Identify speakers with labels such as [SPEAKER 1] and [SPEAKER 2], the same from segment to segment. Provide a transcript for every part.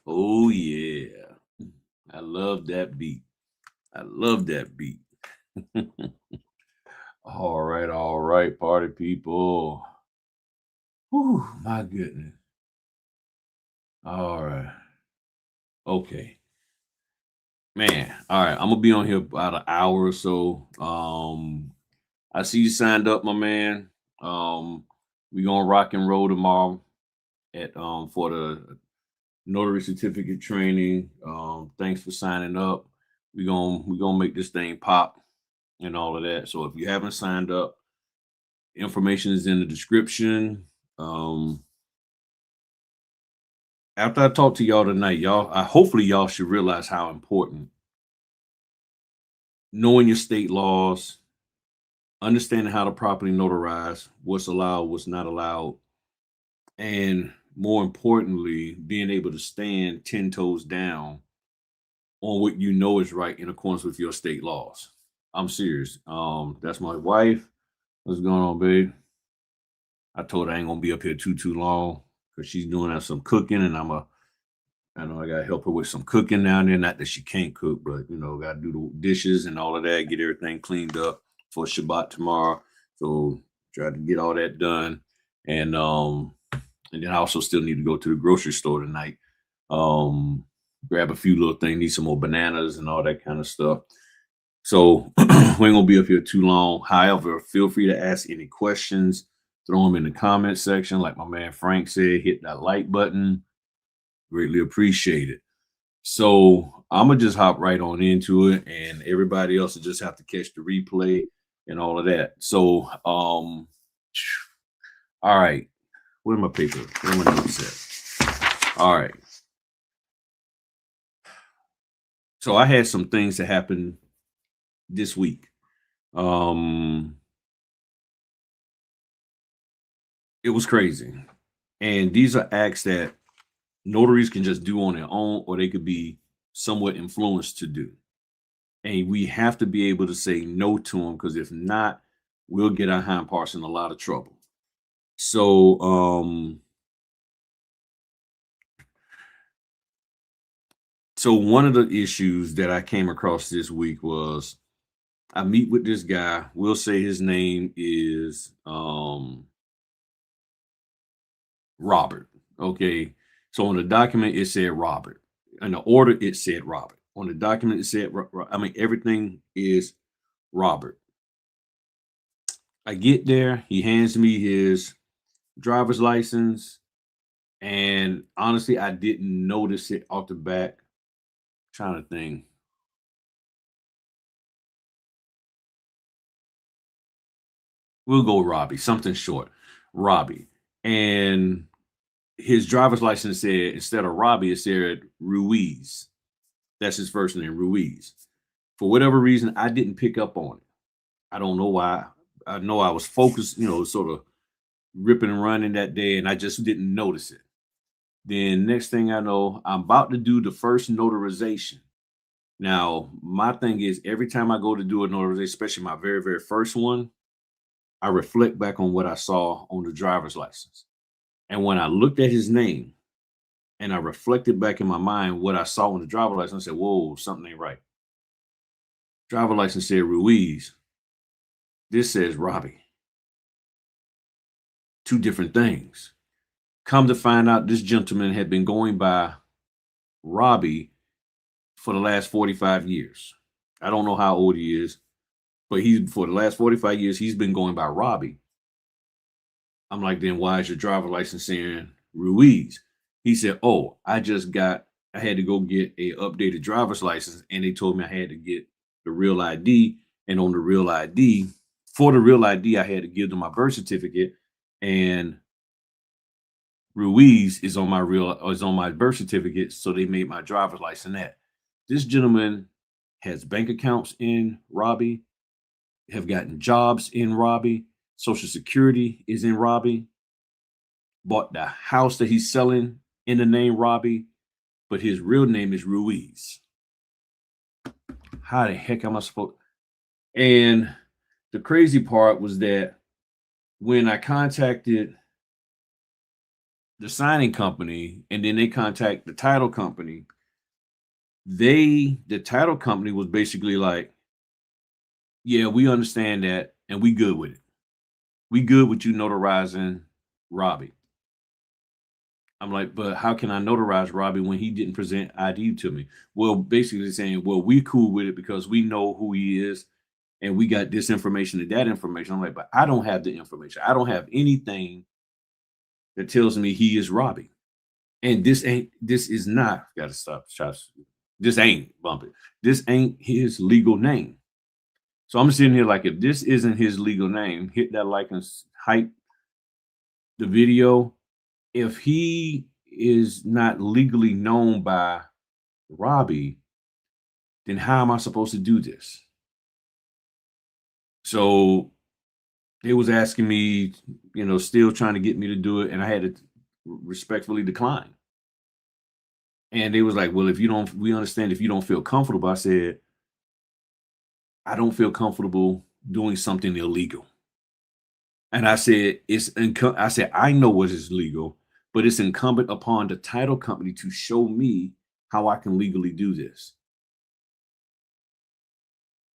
[SPEAKER 1] Oh yeah. I love that beat. I love that beat. All right, party people. Whew, my goodness. All right. Okay. Man. All right. I'm gonna be on here about an hour or so. I see you signed up, my man. We gonna rock and roll tomorrow at for the notary certificate training. Thanks for signing up. We gonna make this thing pop and all of that. So if you haven't signed up, information is in the description. Um, After I talk to y'all tonight, y'all, hopefully y'all should realize how important knowing your state laws, understanding how to properly notarize, what's allowed, what's not allowed, and more importantly, being able to stand 10 toes down on what you know is right in accordance with your state laws. I'm serious. That's my wife. What's going on, babe? I told her I ain't gonna be up here too long because she's doing some cooking, and I know I gotta help her with some cooking down there. Not that she can't cook, but gotta do the dishes and all of that, get everything cleaned up for Shabbat tomorrow. So try to get all that done. And then I also still need to go to the grocery store tonight. Um, Grab a few little things, need some more bananas and all that kind of stuff. So we ain't gonna be up here too long. However, feel free to ask any questions, throw them in the comment section. Like my man Frank said, hit that like button. Greatly appreciate it. So I'm gonna just hop right on into it, and everybody else will just have to catch the replay and all of that. So, all right, where my paper? Where my notes at? All right. So I had some things that happened this week. Um, it was crazy, and these are acts that notaries can just do on their own, or they could be somewhat influenced to do. And we have to be able to say no to them, because if not, we'll get our hind parts in a lot of trouble. So, one of the issues that I came across this week was I meet with this guy. We'll say his name is Robert. Okay. So on the document it said Robert. In the order it said Robert. On the document it said I mean everything is Robert. I get there, he hands me his driver's license, and honestly, I didn't notice it off the bat. Trying to think. We'll go Robbie, something short. Robbie. And his driver's license said, instead of Robbie, it said Ruiz. That's his first name, Ruiz. For whatever reason, I didn't pick up on it. I don't know why. I know I was focused, sort of ripping and running that day, and I just didn't notice it. Then next thing I know, I'm about to do the first notarization. Now, my thing is every time I go to do a notarization, especially my very, very first one, I reflect back on what I saw on the driver's license. And when I looked at his name and I reflected back in my mind what I saw on the driver's license, I said, whoa, something ain't right. Driver license said Ruiz. This says Robbie. Two different things. Come to find out, this gentleman had been going by Robbie for the last 45 years. I don't know how old he is, but he's for the last 45 years, he's been going by Robbie. I'm like, then why is your driver license saying Ruiz? He said, oh, I had to go get a updated driver's license, and they told me I had to get the real ID. And on the real ID, for the real ID, I had to give them my birth certificate, and Ruiz is on my birth certificate, so they made my driver's license that. This gentleman has bank accounts in Robbie, have gotten jobs in Robbie, Social Security is in Robbie, bought the house that he's selling in the name Robbie, but his real name is Ruiz. How the heck am I supposed? And the crazy part was that when I contacted the signing company, and then they contact the title company. The title company was basically like, yeah, we understand that, and we good with it. We good with you notarizing Robbie. I'm like, but how can I notarize Robbie when he didn't present ID to me? Well, basically saying, well, we cool with it because we know who he is and we got this information and that information. I'm like, but I don't have the information. I don't have anything that tells me he is Robbie. And this is not, gotta stop shots. This ain't bump it. This ain't his legal name. So I'm sitting here like, if this isn't his legal name, hit that like and hype the video. If he is not legally known by Robbie, then how am I supposed to do this? So they was asking me, still trying to get me to do it, and I had to respectfully decline. And they was like, "Well, if you don't, we understand if you don't feel comfortable." I said, "I don't feel comfortable doing something illegal." And I said, I said, "I know what is legal, but it's incumbent upon the title company to show me how I can legally do this."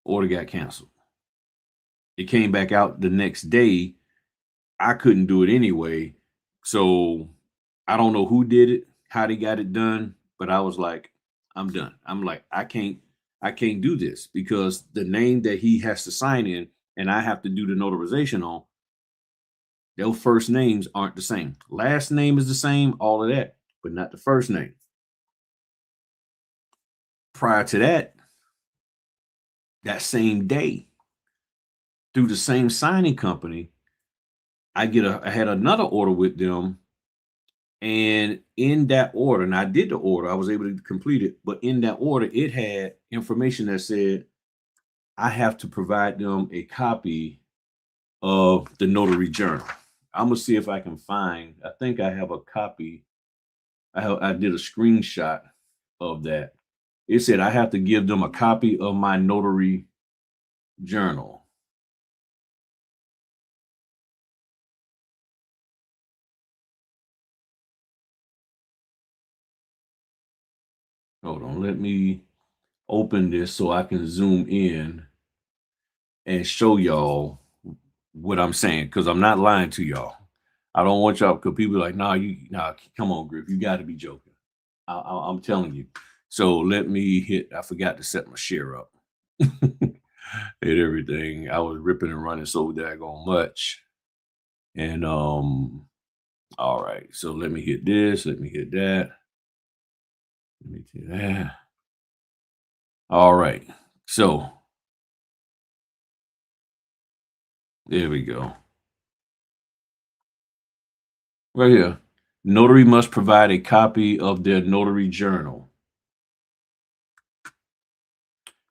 [SPEAKER 1] Order got canceled. It came back out the next day. I couldn't do it anyway. So I don't know who did it, how they got it done, but I was like, I'm done. I'm like, I can't do this because the name that he has to sign in and I have to do the notarization on, their first names aren't the same. Last name is the same, all of that, but not the first name. Prior to that, that same day, through the same signing company, I had another order with them. And in that order, and I did the order, I was able to complete it, but in that order, it had information that said I have to provide them a copy of the notary journal. I'm gonna see if I can find. I think I have a copy. I did a screenshot of that. It said I have to give them a copy of my notary journal. Hold on, let me open this so I can zoom in and show y'all what I'm saying because I'm not lying to y'all. I don't want y'all because people are like, nah, come on, Griff, you got to be joking. I'm telling you. So let me hit. I forgot to set my share up and everything. I was ripping and running so daggone much. And all right. So let me hit this. Let me hit that. Let me do that. All right. So there we go. Right here. Notary must provide a copy of their notary journal.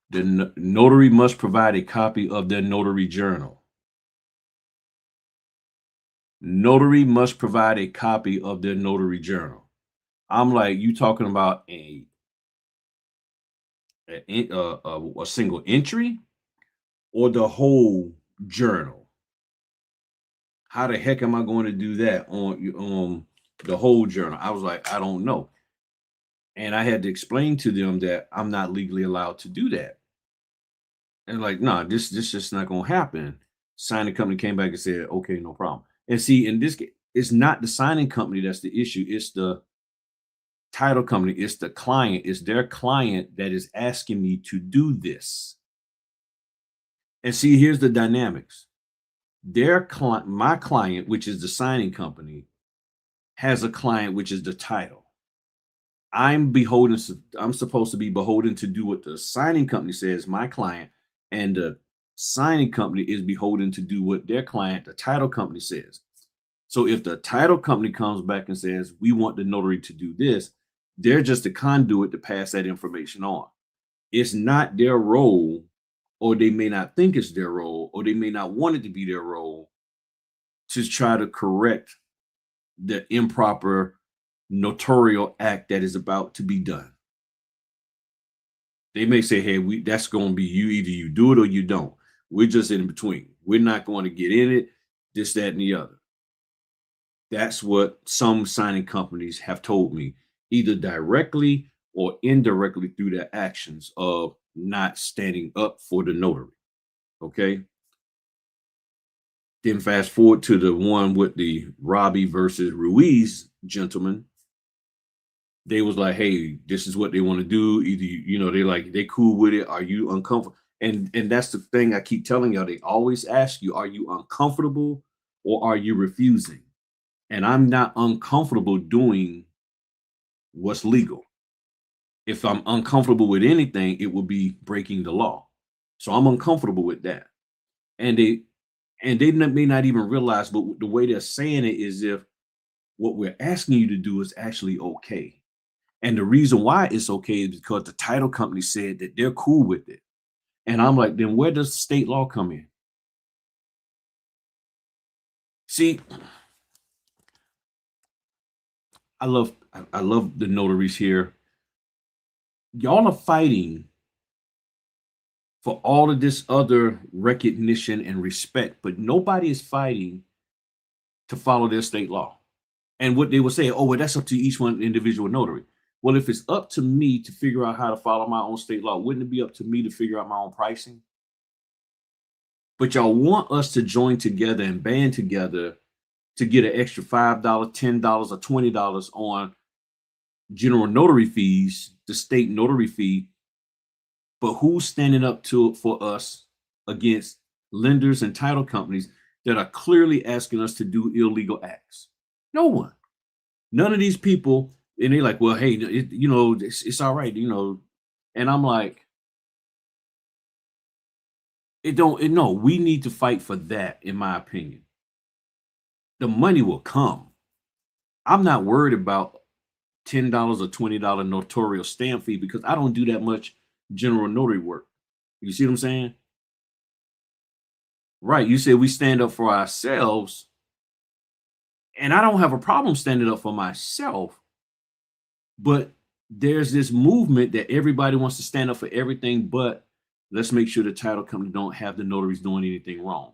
[SPEAKER 1] The notary must provide a copy of their notary journal. Notary must provide a copy of their notary journal. I'm like, you talking about a single entry or the whole journal? How the heck am I going to do that on the whole journal? I was like, I don't know. And I had to explain to them that I'm not legally allowed to do that. And like, nah, this just not gonna happen. Signing company came back and said, okay, no problem. And see, in this case, it's not the signing company that's the issue, it's the title company, it's the client, it's their client that is asking me to do this. And see, here's the dynamics. Their client, my client, which is the signing company, has a client which is the title. I'm supposed to be beholden to do what the signing company says, my client, and the signing company is beholden to do what their client, the title company, says. So if the title company comes back and says, we want the notary to do this, they're just a conduit to pass that information on. It's not their role, or they may not think it's their role, or they may not want it to be their role to try to correct the improper notarial act that is about to be done. They may say, hey, that's going to be you. Either you do it or you don't. We're just in between. We're not going to get in it, this, that, and the other. That's what some signing companies have told me, either directly or indirectly through their actions of not standing up for the notary. Okay. Then fast forward to the one with the Robbie versus Ruiz gentleman. They was like, hey, this is what they want to do. Either they like they cool with it. Are you uncomfortable? And that's the thing I keep telling y'all. They always ask you, are you uncomfortable or are you refusing? And I'm not uncomfortable doing what's legal. If I'm uncomfortable with anything, it will be breaking the law. So I'm uncomfortable with that. And they may not even realize, but the way they're saying it is if what we're asking you to do is actually okay. And the reason why it's okay is because the title company said that they're cool with it. And I'm like, then where does state law come in? See, I love the notaries here. Y'all are fighting for all of this other recognition and respect, but nobody is fighting to follow their state law. And what they will say, oh, well, that's up to each one individual notary. Well, if it's up to me to figure out how to follow my own state law, wouldn't it be up to me to figure out my own pricing? But y'all want us to join together and band together to get an extra $5, $10, or $20 on general notary fees, the state notary fee. But who's standing up to for us against lenders and title companies that are clearly asking us to do illegal acts? No one. None of these people. And they're like, well, hey, it's all right, And I'm like, no, we need to fight for that, in my opinion. The money will come. I'm not worried about $10 or $20 notarial stamp fee because I don't do that much general notary work. You see what I'm saying? Right. You said we stand up for ourselves, and I don't have a problem standing up for myself, but there's this movement that everybody wants to stand up for everything, but let's make sure the title company don't have the notaries doing anything wrong.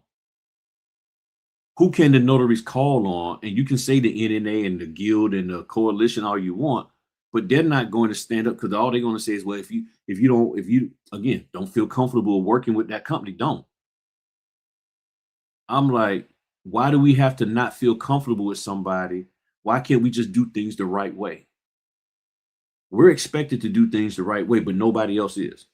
[SPEAKER 1] Who can the notaries call on? And you can say the NNA and the guild and the coalition all you want, but they're not going to stand up because all they're going to say is, well, if you again don't feel comfortable working with that company, don't. I'm like, why do we have to not feel comfortable with somebody? Why can't we just do things the right way? We're expected to do things the right way, but nobody else is.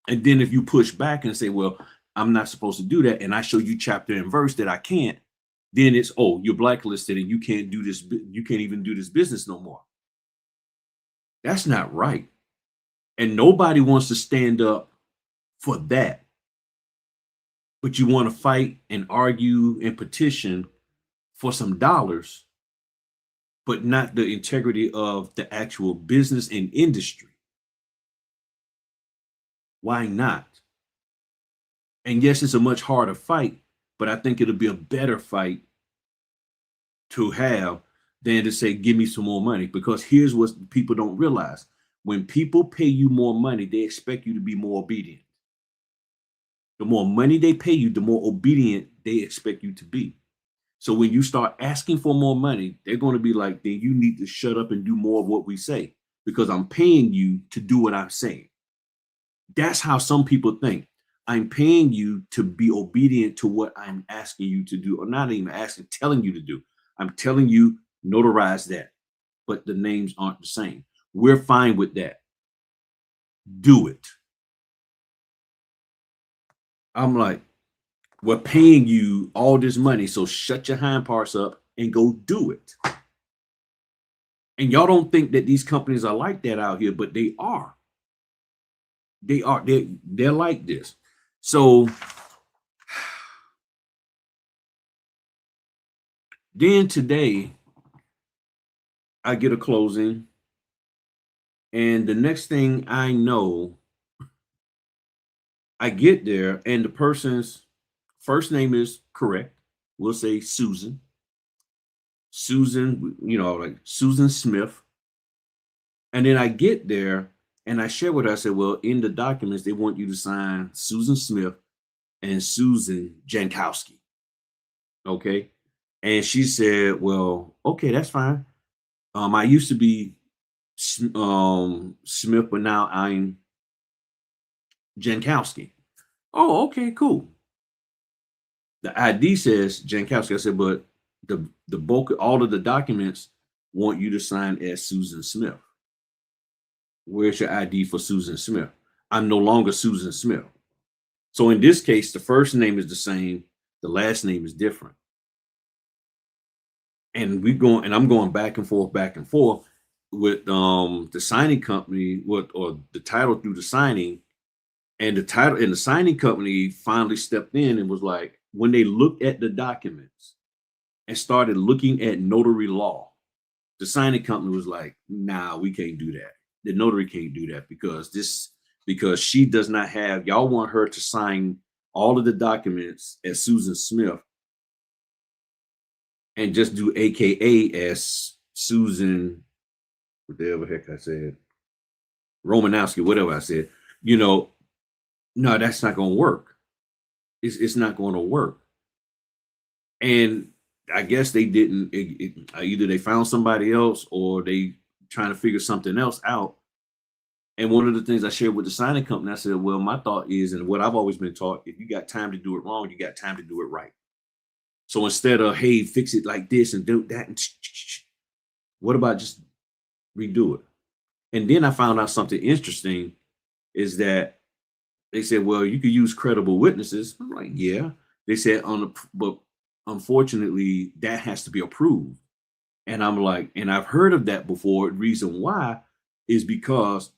[SPEAKER 1] And then if you push back and say, well, I'm not supposed to do that, and I show you chapter and verse that I can't, then it's, oh, you're blacklisted and you can't do this, you can't even do this business no more. That's not right. And nobody wants to stand up for that. But you want to fight and argue and petition for some dollars, but not the integrity of the actual business and industry. Why not? And yes, it's a much harder fight, but I think it'll be a better fight to have than to say, give me some more money. Because here's what people don't realize. When people pay you more money, they expect you to be more obedient. The more money they pay you, the more obedient they expect you to be. So when you start asking for more money, they're going to be like, then you need to shut up and do more of what we say because I'm paying you to do what I'm saying. That's how some people think. I'm paying you to be obedient to what I'm asking you to do, or not even asking, telling you to do. I'm telling you, notarize that, but the names aren't the same. We're fine with that. Do it. I'm like, we're paying you all this money, so shut your hind parts up and go do it. And y'all don't think that these companies are like that out here, but they are. They are. They're like this. So then today, I get a closing, and the next thing I know, I get there, and the person's first name is correct. We'll say Susan. Susan, like Susan Smith. And then I get there and I share with her, I said, well, in the documents, they want you to sign Susan Smith and Susan Jankowski. Okay. And she said, well, okay, that's fine. I used to be Smith, but now I'm Jankowski. Oh, okay, cool. The ID says Jankowski. I said, but the bulk of all of the documents want you to sign as Susan Smith. Where's your ID for Susan Smith? I'm no longer Susan Smith. So in this case, the first name is the same, the last name is different. And I'm going back and forth with the signing company, what or the title through the signing, and the title and the signing company finally stepped in and was like, when they looked at the documents and started looking at notary law, the signing company was like, nah, we can't do that. The notary can't do that because she does not have, y'all want her to sign all of the documents as Susan Smith and just do AKA as Susan, whatever heck I said, Romanowski, whatever I said, you know, no, that's not gonna work. It's not gonna work. And I guess they didn't either they found somebody else or they trying to figure something else out. And one of the things I shared with the signing company, I said, well, my thought is, and what I've always been taught, if you got time to do it wrong, you got time to do it right. So instead of, hey, fix it like this and do that, and what about just redo it? And then I found out something interesting is that they said, well, you could use credible witnesses. I'm like, yeah. They said but unfortunately, that has to be approved. And I'm like, and I've heard of that before. Reason why is because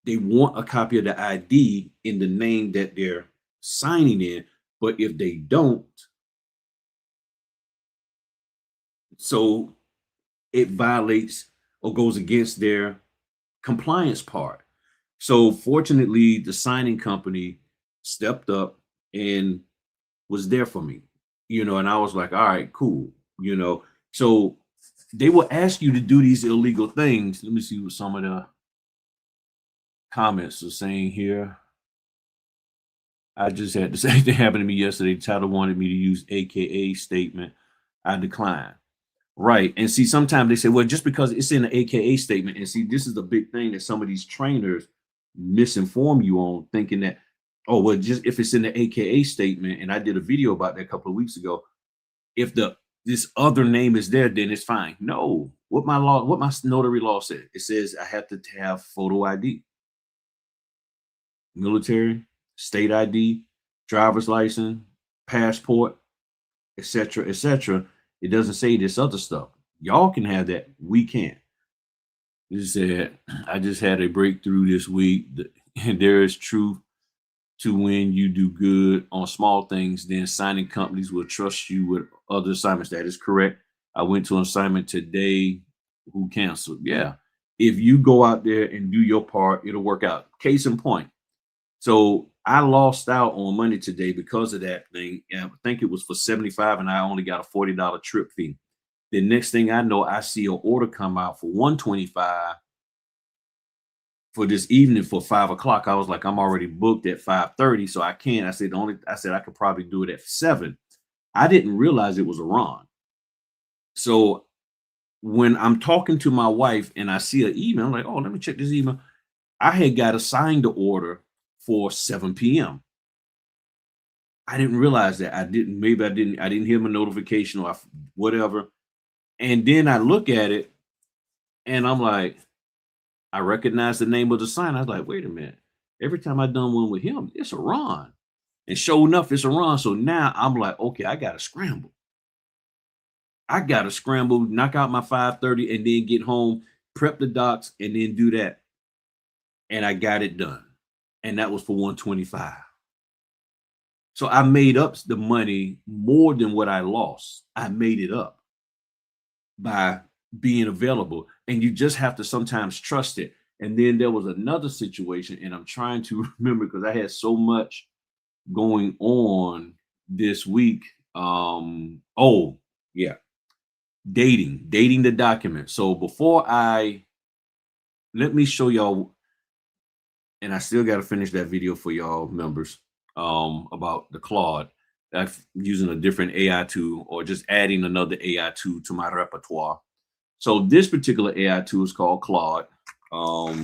[SPEAKER 1] they want a copy of the ID in the name that they're signing in. But if they don't, so it violates or goes against their compliance part. So fortunately, the signing company stepped up and was there for me, and I was like, all right, cool, So they will ask you to do these illegal things. Let me see what some of the comments are saying here. I just had the same thing happen to me yesterday. Tyler wanted me to use AKA statement. I declined. Right. And see, sometimes they say, well, just because it's in the AKA statement, and see, this is the big thing that some of these trainers misinform you on, thinking that, oh, well, just if it's in the AKA statement, and I did a video about that a couple of weeks ago, if this other name is there, then it's fine. No, what my notary law said, it says I have to have photo ID, military, state ID, driver's license, passport, etc., etc. It doesn't say this other stuff. Y'all can have that. We can't. It said, I just had a breakthrough this week. And there is truth to when you do good on small things, then signing companies will trust you with other assignments. That is correct. I went to an assignment today who canceled. Yeah. If you go out there and do your part, it'll work out. Case in point. So I lost out on money today because of that thing. And I think it was for 75 and I only got a $40 trip fee. The next thing I know, I see an order come out for 125 for this evening for 5 o'clock. I was like, I'm already booked at 5:30, so I can't. I said I could probably do it at 7. I didn't realize it was Iran. So when I'm talking to my wife and I see an email, I'm like, oh, let me check this email. I had got assigned the order for 7 p.m. I didn't realize that. I didn't hear my notification or whatever. And then I look at it and I'm like, I recognize the name of the sign. I was like, wait a minute. Every time I done one with him, it's Iran. And sure enough, it's Iran. So now I'm like, okay, I gotta scramble. Knock out my 5:30 and then get home, prep the docs, and then do that. And I got it done. And that was for 125. So I made up the money more than what I lost. I made it up by being available. And you just have to sometimes trust it. And then there was another situation, and I'm trying to remember because I had so much going on this week. Oh, yeah, dating the document. So let me show y'all, and I still got to finish that video for y'all members about the Claude. I'm using a different AI tool or just adding another AI tool to my repertoire. So this particular AI tool is called Claude. Um,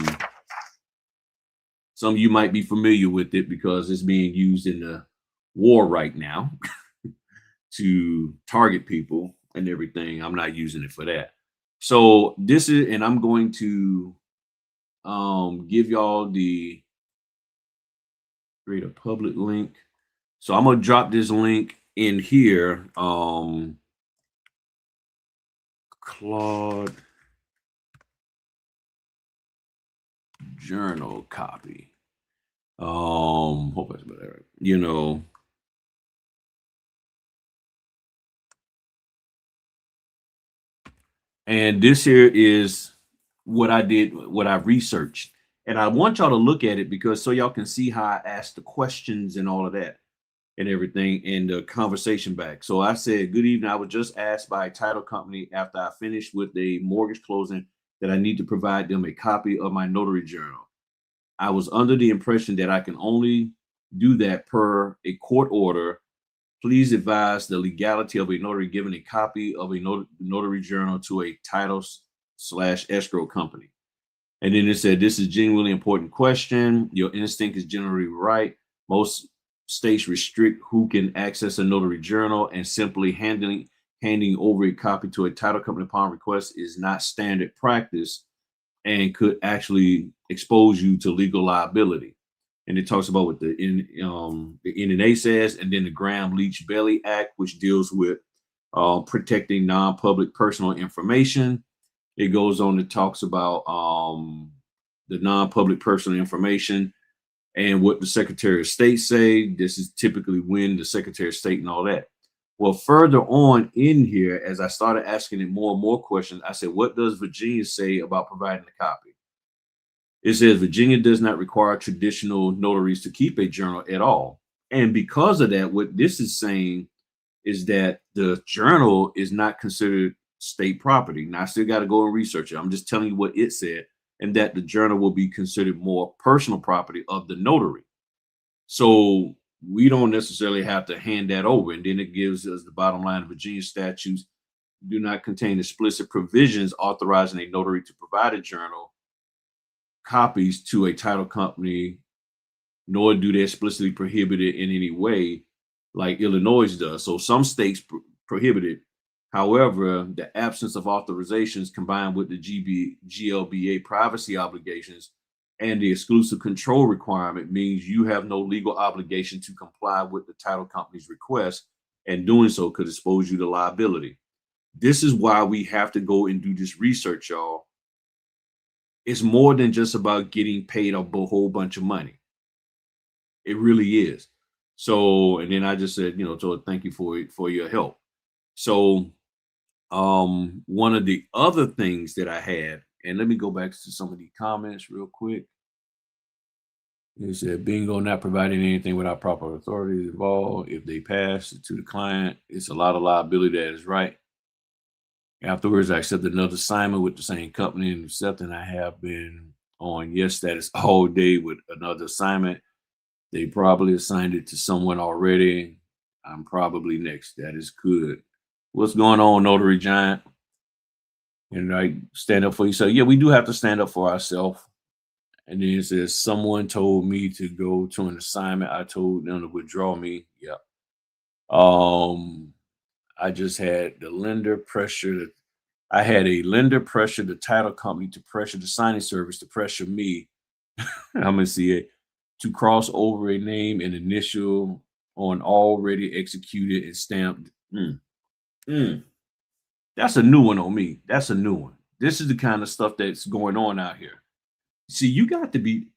[SPEAKER 1] some of you might be familiar with it because it's being used in the war right now to target people and everything. I'm not using it for that. So this is, and I'm going to give y'all the create a public link. So I'm gonna drop this link in here. Claude journal copy. Hope that's better. And this here is what I did, what I researched. And I want y'all to look at it because so y'all can see how I asked the questions and all of that and everything in the conversation back. So I said, good evening. I was just asked by a title company after I finished with a mortgage closing that I need to provide them a copy of my notary journal. I was under the impression that I can only do that per a court order. Please advise the legality of a notary giving a copy of a notary journal to a title/escrow company. And then it said, this is genuinely important question. Your instinct is generally right. Most states restrict who can access a notary journal, and simply handing over a copy to a title company upon request is not standard practice and could actually expose you to legal liability. And it talks about what the NNA says, and then the Graham-Leach-Bailey Act, which deals with protecting non-public personal information. It goes on, it talks about the non-public personal information and what the Secretary of State say. This is typically when the Secretary of State and all that. Well, further on in here, as I started asking it more and more questions, I said, what does Virginia say about providing a copy? It says Virginia does not require traditional notaries to keep a journal at all. And because of that, what this is saying is that the journal is not considered state property. Now, I still got to go and research it. I'm just telling you what it said, and that the journal will be considered more personal property of the notary. So we don't necessarily have to hand that over. And then it gives us the bottom line of Virginia statutes do not contain explicit provisions authorizing a notary to provide a journal copies to a title company, nor do they explicitly prohibit it in any way like Illinois does. So some states prohibit it. However, the absence of authorizations combined with the GLBA privacy obligations and the exclusive control requirement means you have no legal obligation to comply with the title company's request, and doing so could expose you to liability. This is why we have to go and do this research, y'all. It's more than just about getting paid a whole bunch of money. It really is. So, and then I just said, so thank you for your help. So, one of the other things that I had, and let me go back to some of the comments real quick. It said, bingo, not providing anything without proper authority involved. If they pass it to the client, it's a lot of liability. That is right. Afterwards, I accepted another assignment with the same company, and accepting I have been on yes status all day with another assignment. They probably assigned it to someone already. I'm probably next. That is good. What's going on, Notary Giant? And I stand up for yourself. Yeah, we do have to stand up for ourselves. And then it says, someone told me to go to an assignment. I told them to withdraw me. Yep. I just had the lender pressure. I had a lender pressure the title company to pressure the signing service to pressure me. I'm going to see it to cross over a name and initial on already executed and stamped. That's a new one on me. That's a new one. This is the kind of stuff that's going on out here. See, you got to be,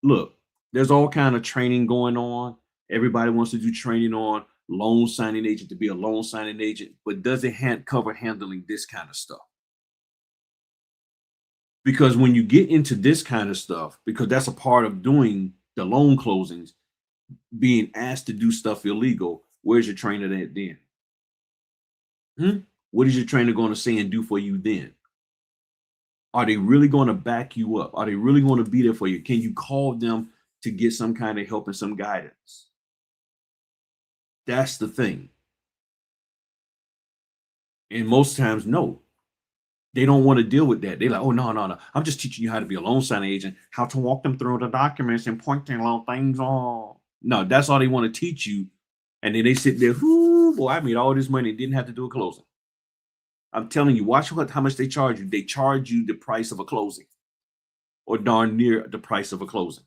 [SPEAKER 1] look, there's all kind of training going on. Everybody wants to do training on loan signing agent to be a loan signing agent, but does it cover handling this kind of stuff? Because when you get into this kind of stuff, because that's a part of doing the loan closings, being asked to do stuff illegal, where's your trainer at then? What is your trainer going to say and do for you then? Are they really going to back you up? Are they really going to be there for you? Can you call them to get some kind of help and some guidance? That's the thing. And most times, no, they don't want to deal with that. They're like, oh, no, no, no. I'm just teaching you how to be a loan signing agent, how to walk them through the documents and point their little things on. No, that's all they want to teach you. And then they sit there, whoo, boy, I made all this money, didn't have to do a closing. I'm telling you, watch how much they charge you. They charge you the price of a closing or darn near the price of a closing.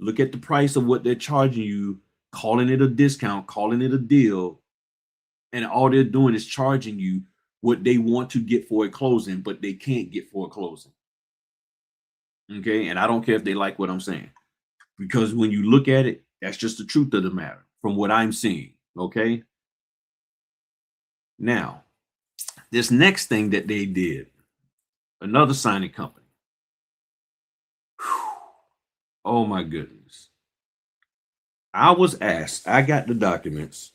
[SPEAKER 1] Look at the price of what they're charging you, calling it a discount, calling it a deal. And all they're doing is charging you what they want to get for a closing, but they can't get for a closing. Okay. And I don't care if they like what I'm saying, because when you look at it, that's just the truth of the matter from what I'm seeing. Okay. Now, this next thing that they did, another signing company. Whew, oh my goodness. I was asked, I got the documents,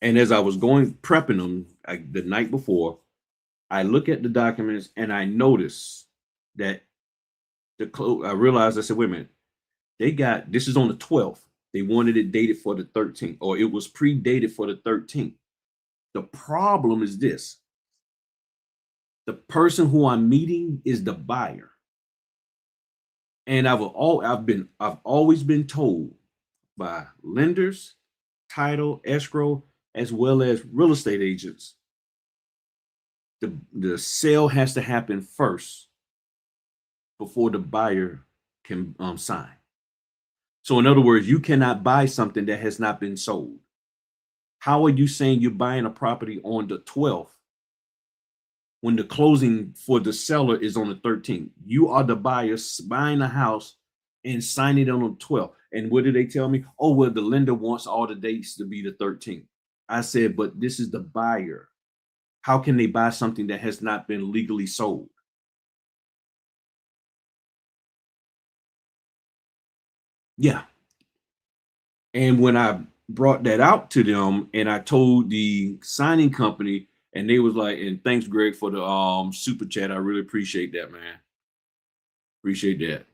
[SPEAKER 1] and as I was going prepping them the night before, I look at the documents and I notice that I realized, I said, wait a minute, they got this is on the 12th. They wanted it dated for the 13th, or it was pre-dated for the 13th. The problem is this: the person who I'm meeting is the buyer. And I've always been told by lenders, title, escrow, as well as real estate agents, the sale has to happen first before the buyer can sign. So in other words, you cannot buy something that has not been sold. How are you saying you're buying a property on the 12th when the closing for the seller is on the 13th? You are the buyer buying a house and signing it on the 12th. And what did they tell me? Oh, well, the lender wants all the dates to be the 13th. I said, but this is the buyer. How can they buy something that has not been legally sold? Yeah. And when I brought that out to them and I told the signing company, and they was like, and thanks, Greg, for the super chat. I really appreciate that, man. Appreciate that.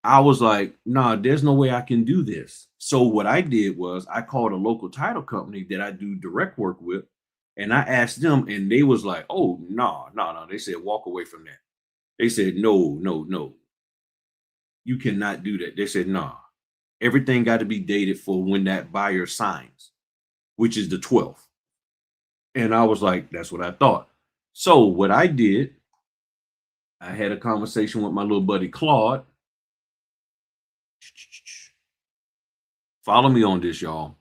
[SPEAKER 1] I was like, nah, there's no way I can do this. So what I did was I called a local title company that I do direct work with, and I asked them, and they was like, oh, no, no, no. They said, walk away from that. They said, no, no, no, you cannot do that. They said, nah, everything got to be dated for when that buyer signs, which is the 12th. And I was like, that's what I thought. So what I did, I had a conversation with my little buddy Claude. Follow me on this, y'all.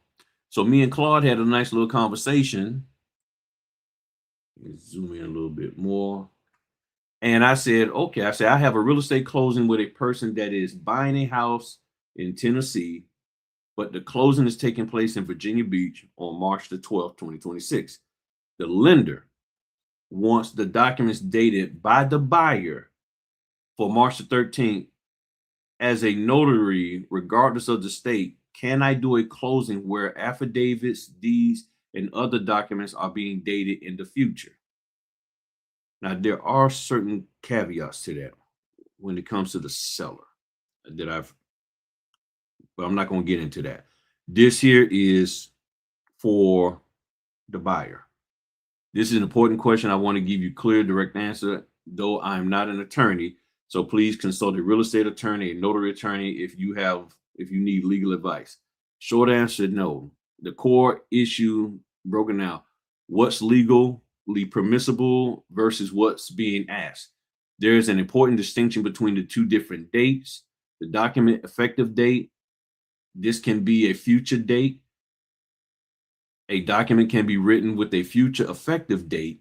[SPEAKER 1] So me and Claude had a nice little conversation. Let's zoom in a little bit more. And I said, okay, I said, I have a real estate closing with a person that is buying a house in Tennessee, but the closing is taking place in Virginia Beach on March the 12th, 2026. The lender wants the documents dated by the buyer for March the 13th. As a notary, regardless of the state, can I do a closing where affidavits, deeds, and other documents are being dated in the future? Now, there are certain caveats to that when it comes to the seller but I'm not going to get into that. This here is for the buyer. This is an important question. I want to give you clear, direct answer, though I'm not an attorney. So please consult a real estate attorney, a notary attorney if you need legal advice. Short answer, no. The core issue broken out. What's legally permissible versus what's being asked. There is an important distinction between the two different dates. The document effective date. This can be a future date. A document can be written with a future effective date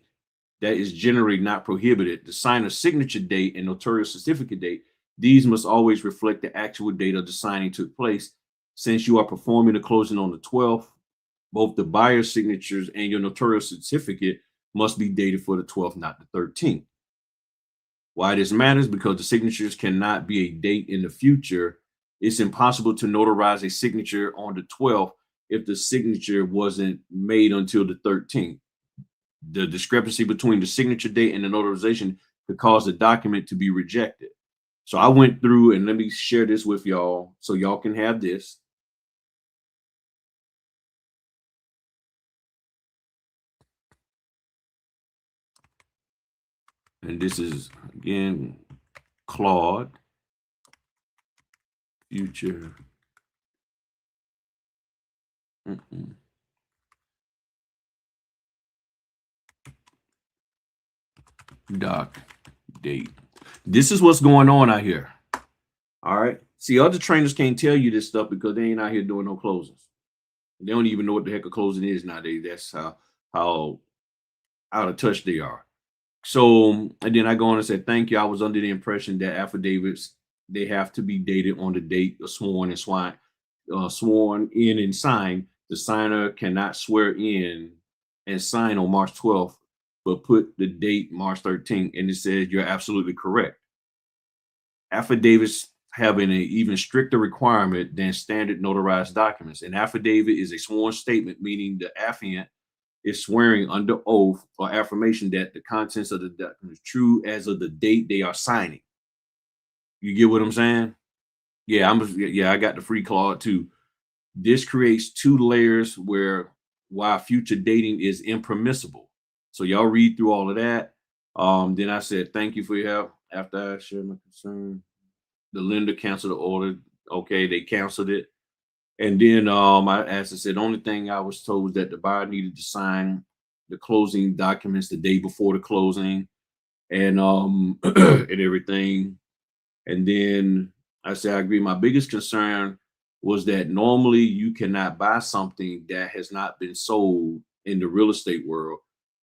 [SPEAKER 1] that is generally not prohibited. The signer's signature date and notarial certificate date, these must always reflect the actual date of the signing took place. Since you are performing the closing on the 12th, both the buyer's signatures and your notarial certificate must be dated for the 12th, not the 13th. Why this matters? Because the signatures cannot be a date in the future. It's impossible to notarize a signature on the 12th if the signature wasn't made until the 13th. The discrepancy between the signature date and the notarization could cause the document to be rejected. So I went through, and let me share this with y'all so y'all can have this. And this is again Claude future doc date. This is what's going on out here. All right. See, other trainers can't tell you this stuff because they ain't out here doing no closings. They don't even know what the heck a closing is nowadays. That's how out of touch they are. So, and then I go on and say, thank you. I was under the impression that affidavits, they have to be dated on the date of sworn in and signed. The signer cannot swear in and sign on March 12th, but put the date March 13th. And it says you're absolutely correct. Affidavits have an even stricter requirement than standard notarized documents. An affidavit is a sworn statement, meaning the affiant is swearing under oath or affirmation that the contents of the document is true as of the date they are signing. You get what I'm saying? Yeah, I got the free Claude too. This creates two layers why future dating is impermissible. So y'all read through all of that. Then I said, thank you for your help. After I shared my concern, the lender canceled the order. Okay, they canceled it. And then I asked, I said, the only thing I was told was that the buyer needed to sign the closing documents the day before the closing and and everything. And then I said, I agree. My biggest concern was that normally you cannot buy something that has not been sold in the real estate world.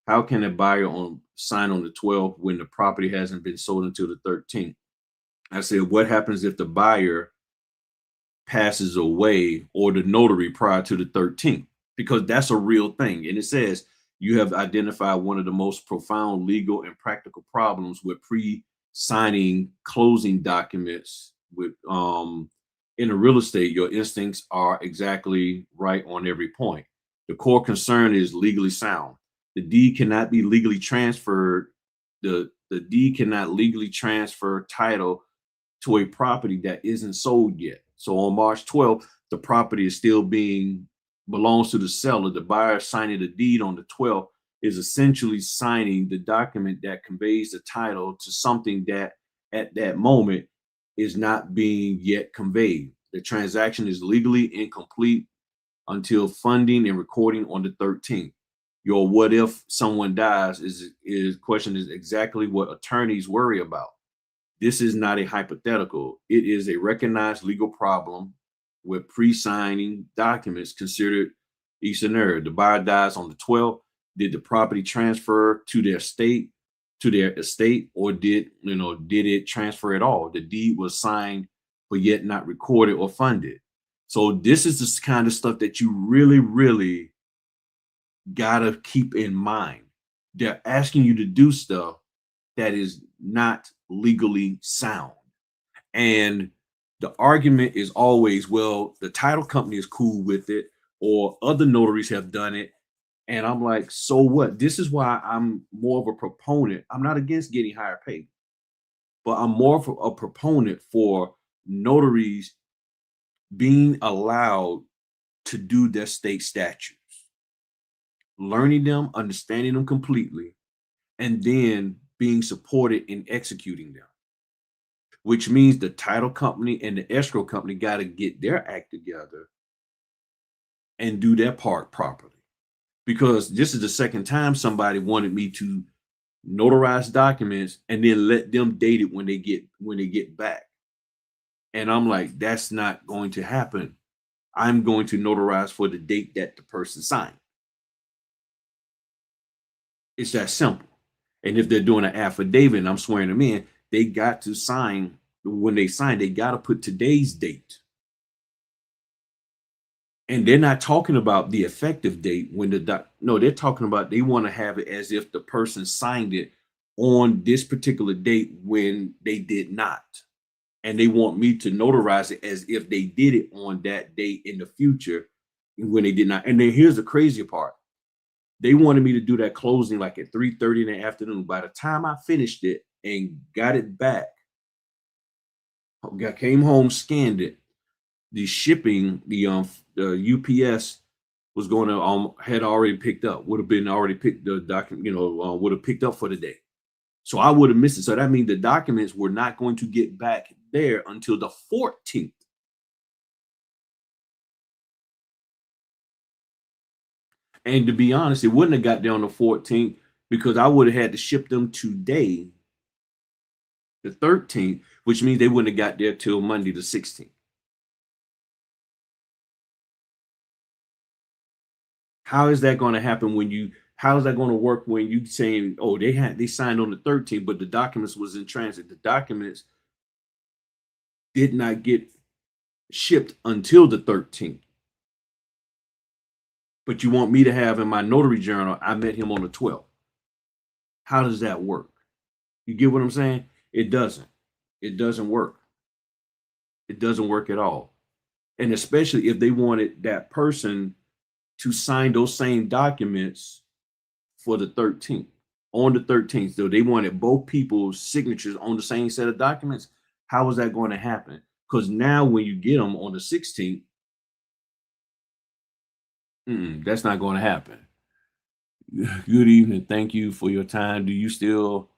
[SPEAKER 1] How can a buyer sign on the 12th when the property hasn't been sold until the 13th? I said, what happens if the buyer passes away or the notary prior to the 13th? Because that's a real thing. And it says you have identified one of the most profound legal and practical problems with pre-signing closing documents with in a real estate. Your instincts are exactly right on every point. The core concern is legally sound. The deed cannot be legally transferred. The deed cannot legally transfer title to a property that isn't sold yet. So on March 12th, the property is still belongs to the seller. The buyer signing the deed on the 12th is essentially signing the document that conveys the title to something that at that moment is not being yet conveyed. The transaction is legally incomplete until funding and recording on the 13th. Your what if someone dies is question is exactly what attorneys worry about. This is not a hypothetical. It is a recognized legal problem with pre-signing documents considered each scenario. The buyer dies on the 12th. Did the property transfer to their estate, or did it transfer at all? The deed was signed, but yet not recorded or funded. So this is the kind of stuff that you really, really gotta keep in mind. They're asking you to do stuff that is not legally sound. And the argument is always, well, the title company is cool with it, or other notaries have done it. And I'm like, so what? This is why I'm more of a proponent. I'm not against getting higher paid, but I'm more of a proponent for notaries being allowed to do their state statutes, learning them, understanding them completely, and then being supported in executing them, which means the title company and the escrow company got to get their act together and do their part properly. Because this is the second time somebody wanted me to notarize documents and then let them date it when they get back. And I'm like, that's not going to happen. I'm going to notarize for the date that the person signed. It's that simple. And if they're doing an affidavit and I'm swearing them in, they got to sign. When they sign, they got to put today's date. And they're not talking about the effective date when no, they're talking about they want to have it as if the person signed it on this particular date when they did not. And they want me to notarize it as if they did it on that date in the future when they did not. And then here's the crazy part. They wanted me to do that closing like at 3:30 in the afternoon. By the time I finished it and got it back, I came home, scanned it. The shipping, the UPS was going to had already picked up, would have been already picked the document, would have picked up for the day. So I would have missed it. So that means the documents were not going to get back there until the 14th. And to be honest, it wouldn't have got there on the 14th because I would have had to ship them today, the 13th, which means they wouldn't have got there till Monday, the 16th. How is that going to happen when you, how is that going to work when you saying, oh, they signed on the 13th, but the documents was in transit. The documents did not get shipped until the 13th. But you want me to have in my notary journal, I met him on the 12th. How does that work? You get what I'm saying? It doesn't. It doesn't work. It doesn't work at all. And especially if they wanted that person to sign those same documents for the 13th, on the 13th. So they wanted both people's signatures on the same set of documents. How is that going to happen? Because now when you get them on the 16th, that's not going to happen. Good evening. Thank you for your time. Do you still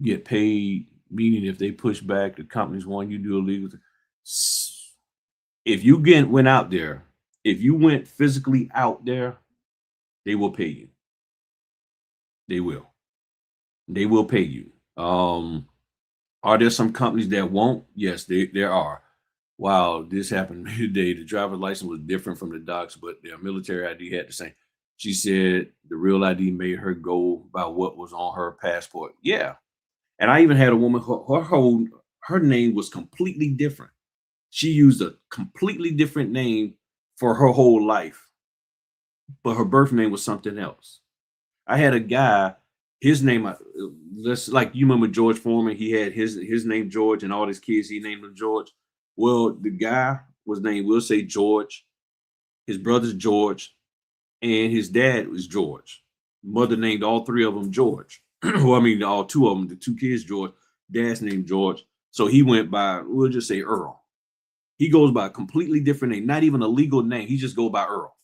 [SPEAKER 1] get paid? Meaning if they push back, the companies want you to do illegal. If you went out there, if you went physically out there, they will pay you. They will. They will pay you. Are there some companies that won't? Yes, there are. Wow, this happened to me today. The driver's license was different from the docs, but their military ID had the same. She said the real ID made her go by what was on her passport. Yeah. And I even had a woman, her name was completely different. She used a completely different name for her whole life, but her birth name was something else. I had a guy, his name, let's like you remember George Foreman. He had his name George, and all his kids he named them George. Well, the guy was named, we'll say George. His brother's George, and his dad was George. Mother named all three of them George. Well, I mean, all two of them, the two kids George. Dad's named George. So he went by, we'll just say Earl. He goes by a completely different name, not even a legal name. He just goes by Earl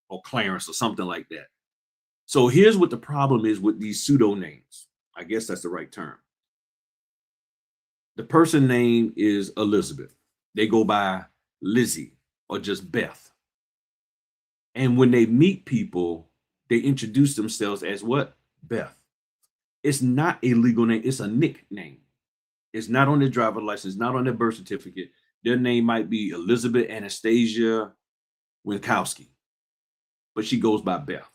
[SPEAKER 1] or Clarence or something like that. So here's what the problem is with these pseudo names. I guess that's the right term. The person name is Elizabeth. They go by Lizzie or just Beth. And when they meet people, they introduce themselves as what? Beth. It's not a legal name. It's a nickname. It's not on their driver's license, not on their birth certificate. Their name might be Elizabeth Anastasia Winkowski, but she goes by Beth.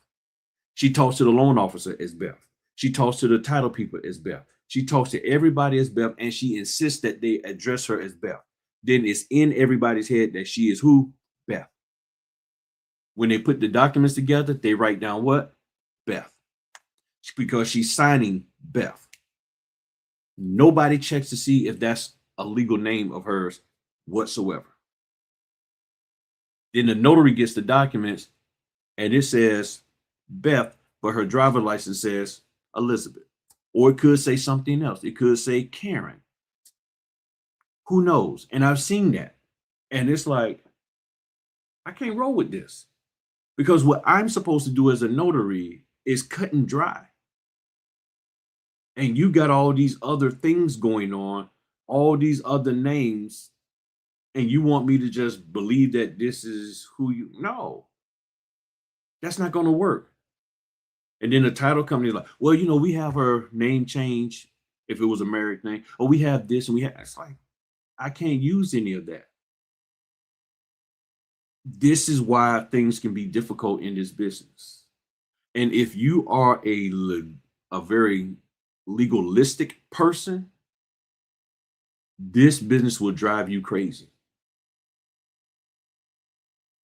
[SPEAKER 1] She talks to the loan officer as Beth. She talks to the title people as Beth. She talks to everybody as Beth, and she insists that they address her as Beth. Then it's in everybody's head that she is who? Beth. When they put the documents together, they write down what? Beth. Because she's signing Beth. Nobody checks to see if that's a legal name of hers whatsoever. Then the notary gets the documents and it says Beth, but her driver's license says Elizabeth. Or it could say something else. It could say Karen. Who knows? And I've seen that. And it's like, I can't roll with this. Because what I'm supposed to do as a notary is cut and dry. And you got all these other things going on, all these other names, and you want me to just believe that this is who you, no, that's not going to work. And then the title company is like, well, you know, we have her name change if it was a married name, or we have this and we have, it's like, I can't use any of that. This is why things can be difficult in this business. And if you are a very legalistic person, this business will drive you crazy.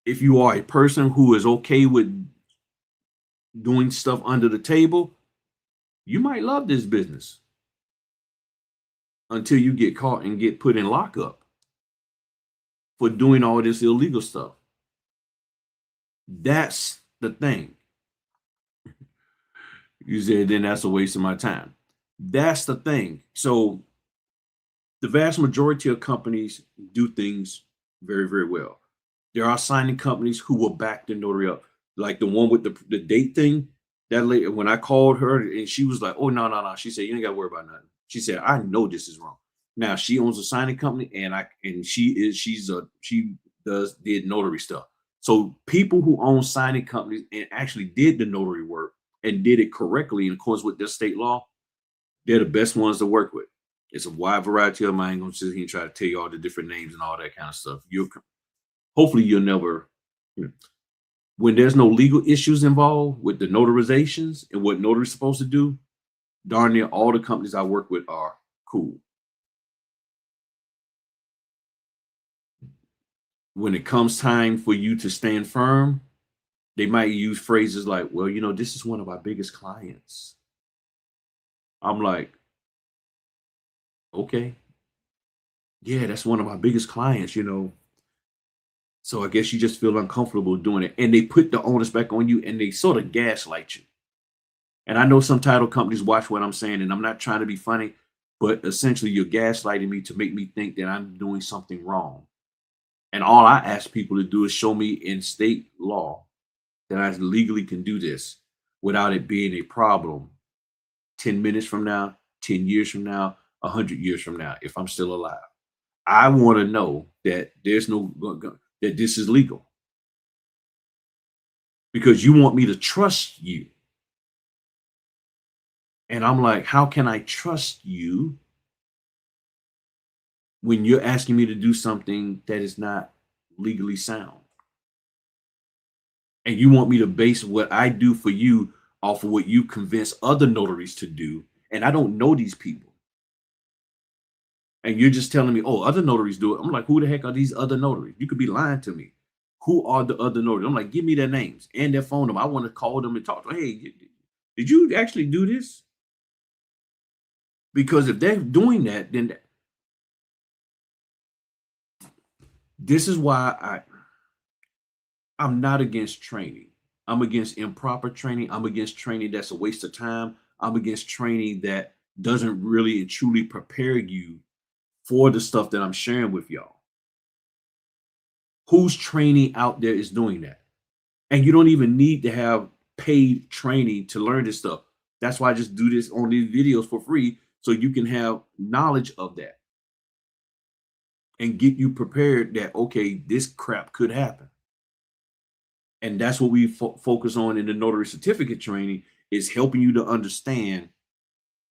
[SPEAKER 1] If you are a person who is okay with doing stuff under the table, you might love this business until you get caught and get put in lockup for doing all this illegal stuff. That's the thing. You said, then that's a waste of my time. That's the thing. So the vast majority of companies do things very, very well. There are signing companies who will back the notary up. Like the one with the date thing, That lady, when I called her, and she was like, "Oh, no, no, no." She said, "You ain't got to worry about nothing." She said, "I know this is wrong." Now she owns a signing company, and she did notary stuff. So people who own signing companies and actually did the notary work and did it correctly in accordance with their state law, they're the best ones to work with. It's a wide variety of them. I ain't gonna sit here and try to tell you all the different names and all that kind of stuff. You'll hopefully you'll never, when there's no legal issues involved with the notarizations and what notary's supposed to do, darn near all the companies I work with are cool. When it comes time for you to stand firm, they might use phrases like, "Well, this is one of our biggest clients." I'm like, "Okay, yeah, that's one of our biggest clients. So I guess you just feel uncomfortable doing it." And they put the onus back on you and they sort of gaslight you. And I know some title companies watch what I'm saying, and I'm not trying to be funny, but essentially you're gaslighting me to make me think that I'm doing something wrong. And all I ask people to do is show me in state law that I legally can do this without it being a problem 10 minutes from now, 10 years from now, 100 years from now, if I'm still alive. I want to know that there's no, that this is legal because you want me to trust you. And I'm like, how can I trust you when you're asking me to do something that is not legally sound? And you want me to base what I do for you off of what you convince other notaries to do. And I don't know these people. And you're just telling me, oh, other notaries do it. I'm like, who the heck are these other notaries? You could be lying to me. Who are the other notaries? I'm like, give me their names and their phone number. I want to call them and talk to them. Hey, did you actually do this? Because if they're doing that, then this is why I'm not against training. I'm against improper training. I'm against training that's a waste of time. I'm against training that doesn't really and truly prepare you for the stuff that I'm sharing with y'all. Whose training out there is doing that? And you don't even need to have paid training to learn this stuff. That's why I just do this on these videos for free so you can have knowledge of that and get you prepared that, okay, this crap could happen. And that's what we focus on in the notary certificate training, is helping you to understand,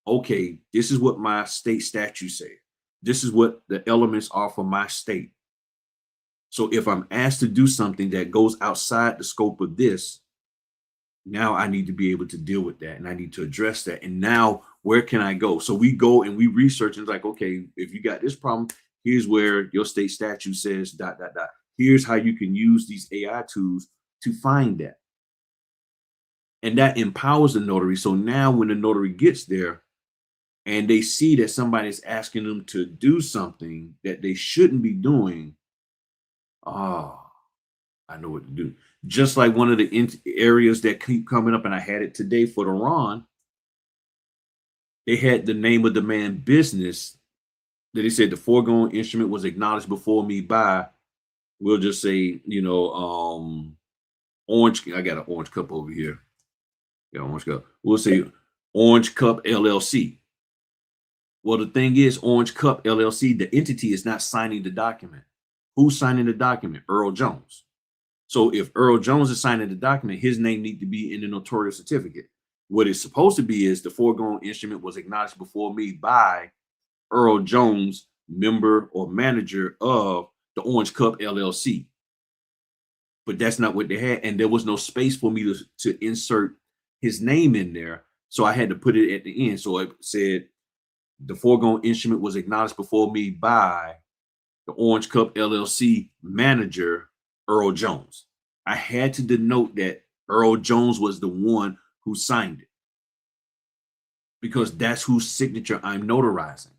[SPEAKER 1] okay, this is what my state statutes say. This is what the elements are for my state. So if I'm asked to do something that goes outside the scope of this, now I need to be able to deal with that and I need to address that. And now where can I go? So we go and we research and it's like, okay, if you got this problem, here's where your state statute says dot, dot, dot. Here's how you can use these AI tools to find that. And that empowers the notary. So now when the notary gets there and they see that somebody's asking them to do something that they shouldn't be doing, oh, I know what to do. Just like one of the areas that keep coming up, and I had it today for the Ron, they had the name of the man business that they said the foregoing instrument was acknowledged before me by, we'll just say, orange. I got an orange cup over here. Yeah, orange cup. We'll say Orange Cup LLC. Well, the thing is, Orange Cup LLC, the entity is not signing the document. Who's signing the document? Earl Jones. So if Earl Jones is signing the document, his name needs to be in the notarial certificate. What it's supposed to be is the foregoing instrument was acknowledged before me by Earl Jones, member or manager of the Orange Cup LLC. But that's not what they had. And there was no space for me to insert his name in there. So I had to put it at the end. So it said the foregoing instrument was acknowledged before me by the Orange Cup LLC manager, Earl Jones. I had to denote that Earl Jones was the one who signed it because that's whose signature I'm notarizing.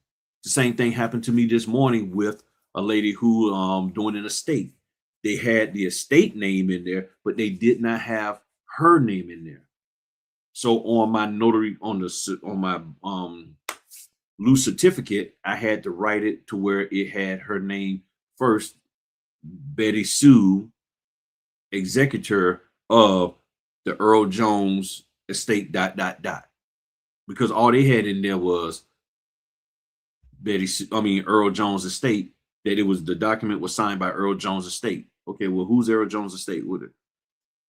[SPEAKER 1] The same thing happened to me this morning with a lady who doing an estate. They had the estate name in there, but they did not have her name in there. So on my notary, on my loose certificate, I had to write it to where it had her name first, Betty Sue, executor of the Earl Jones estate dot dot dot, because all they had in there was Earl Jones estate, that it was the document was signed by Earl Jones estate. Okay, well, who's Earl Jones estate with it?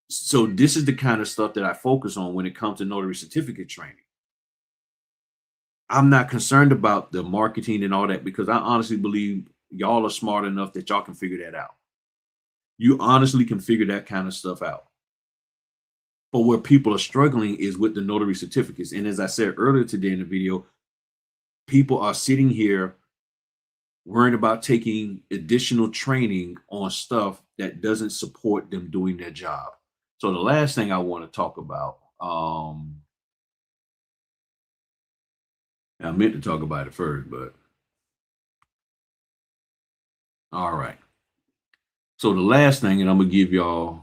[SPEAKER 1] So this is the kind of stuff that I focus on when it comes to notary certificate training. I'm not concerned about the marketing and all that, because I honestly believe y'all are smart enough that y'all can figure that out. You honestly can figure that kind of stuff out. But where people are struggling is with the notary certificates. And as I said earlier today in the video, people are sitting here worrying about taking additional training on stuff that doesn't support them doing their job. So the last thing I want to talk about, I meant to talk about it first, but all right. So the last thing, and I'm gonna give y'all,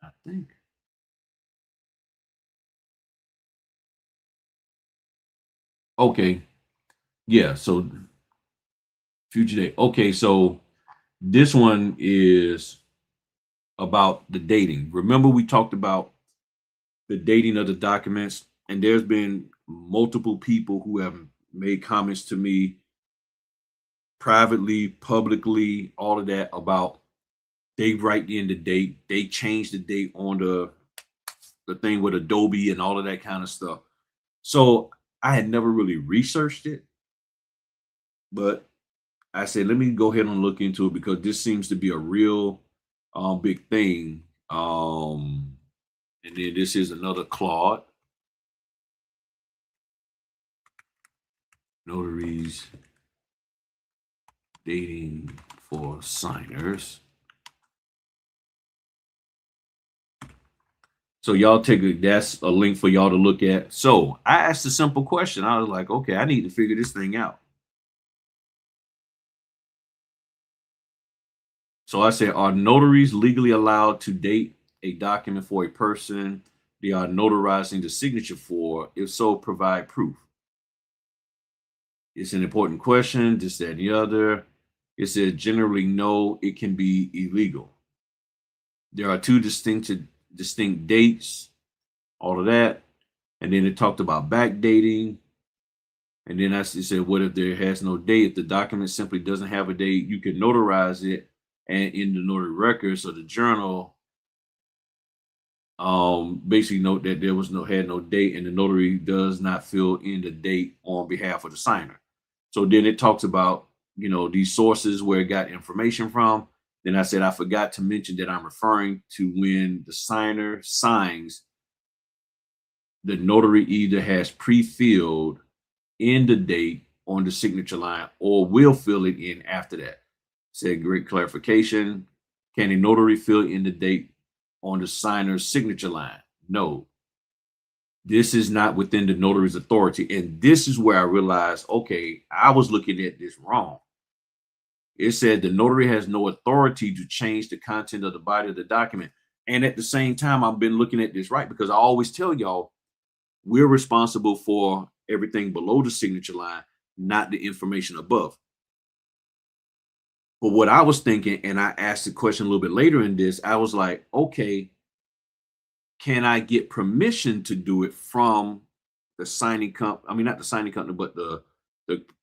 [SPEAKER 1] I think. Okay. Yeah. So future date. Okay. So this one is about the dating. Remember, we talked about the dating of the documents, and there's been multiple people who have made comments to me privately, publicly, all of that, about they write in the date, they change the date on the thing with Adobe and all of that kind of stuff. So I had never really researched it, but I said, let me go ahead and look into it, because this seems to be a real big thing. And then this is another Claude. Notaries dating for signers. So y'all that's a link for y'all to look at. So I asked a simple question. I was like, okay, I need to figure this thing out. So I said, are notaries legally allowed to date a document for a person they are notarizing the signature for? If so, provide proof. It's an important question, this, that, and the other. It said, generally, no, it can be illegal. There are two distinct dates, all of that. And then it talked about backdating. And then it said, what if there has no date? If the document simply doesn't have a date, you can notarize it, and in the notary records or the journal, basically note that there had no date, and the notary does not fill in the date on behalf of the signer. So then it talks about, these sources where it got information from. Then I said, I forgot to mention that I'm referring to when the signer signs, the notary either has pre-filled in the date on the signature line or will fill it in after that. Said, great clarification. Can a notary fill in the date on the signer's signature line? No. This is not within the notary's authority. And this is where I realized, okay, I was looking at this wrong. It said the notary has no authority to change the content of the body of the document. And at the same time, I've been looking at this right, because I always tell y'all, we're responsible for everything below the signature line, not the information above. But what I was thinking, and I asked the question a little bit later in this, I was like, okay, can I get permission to do it from the signing company? I mean, not the signing company, but the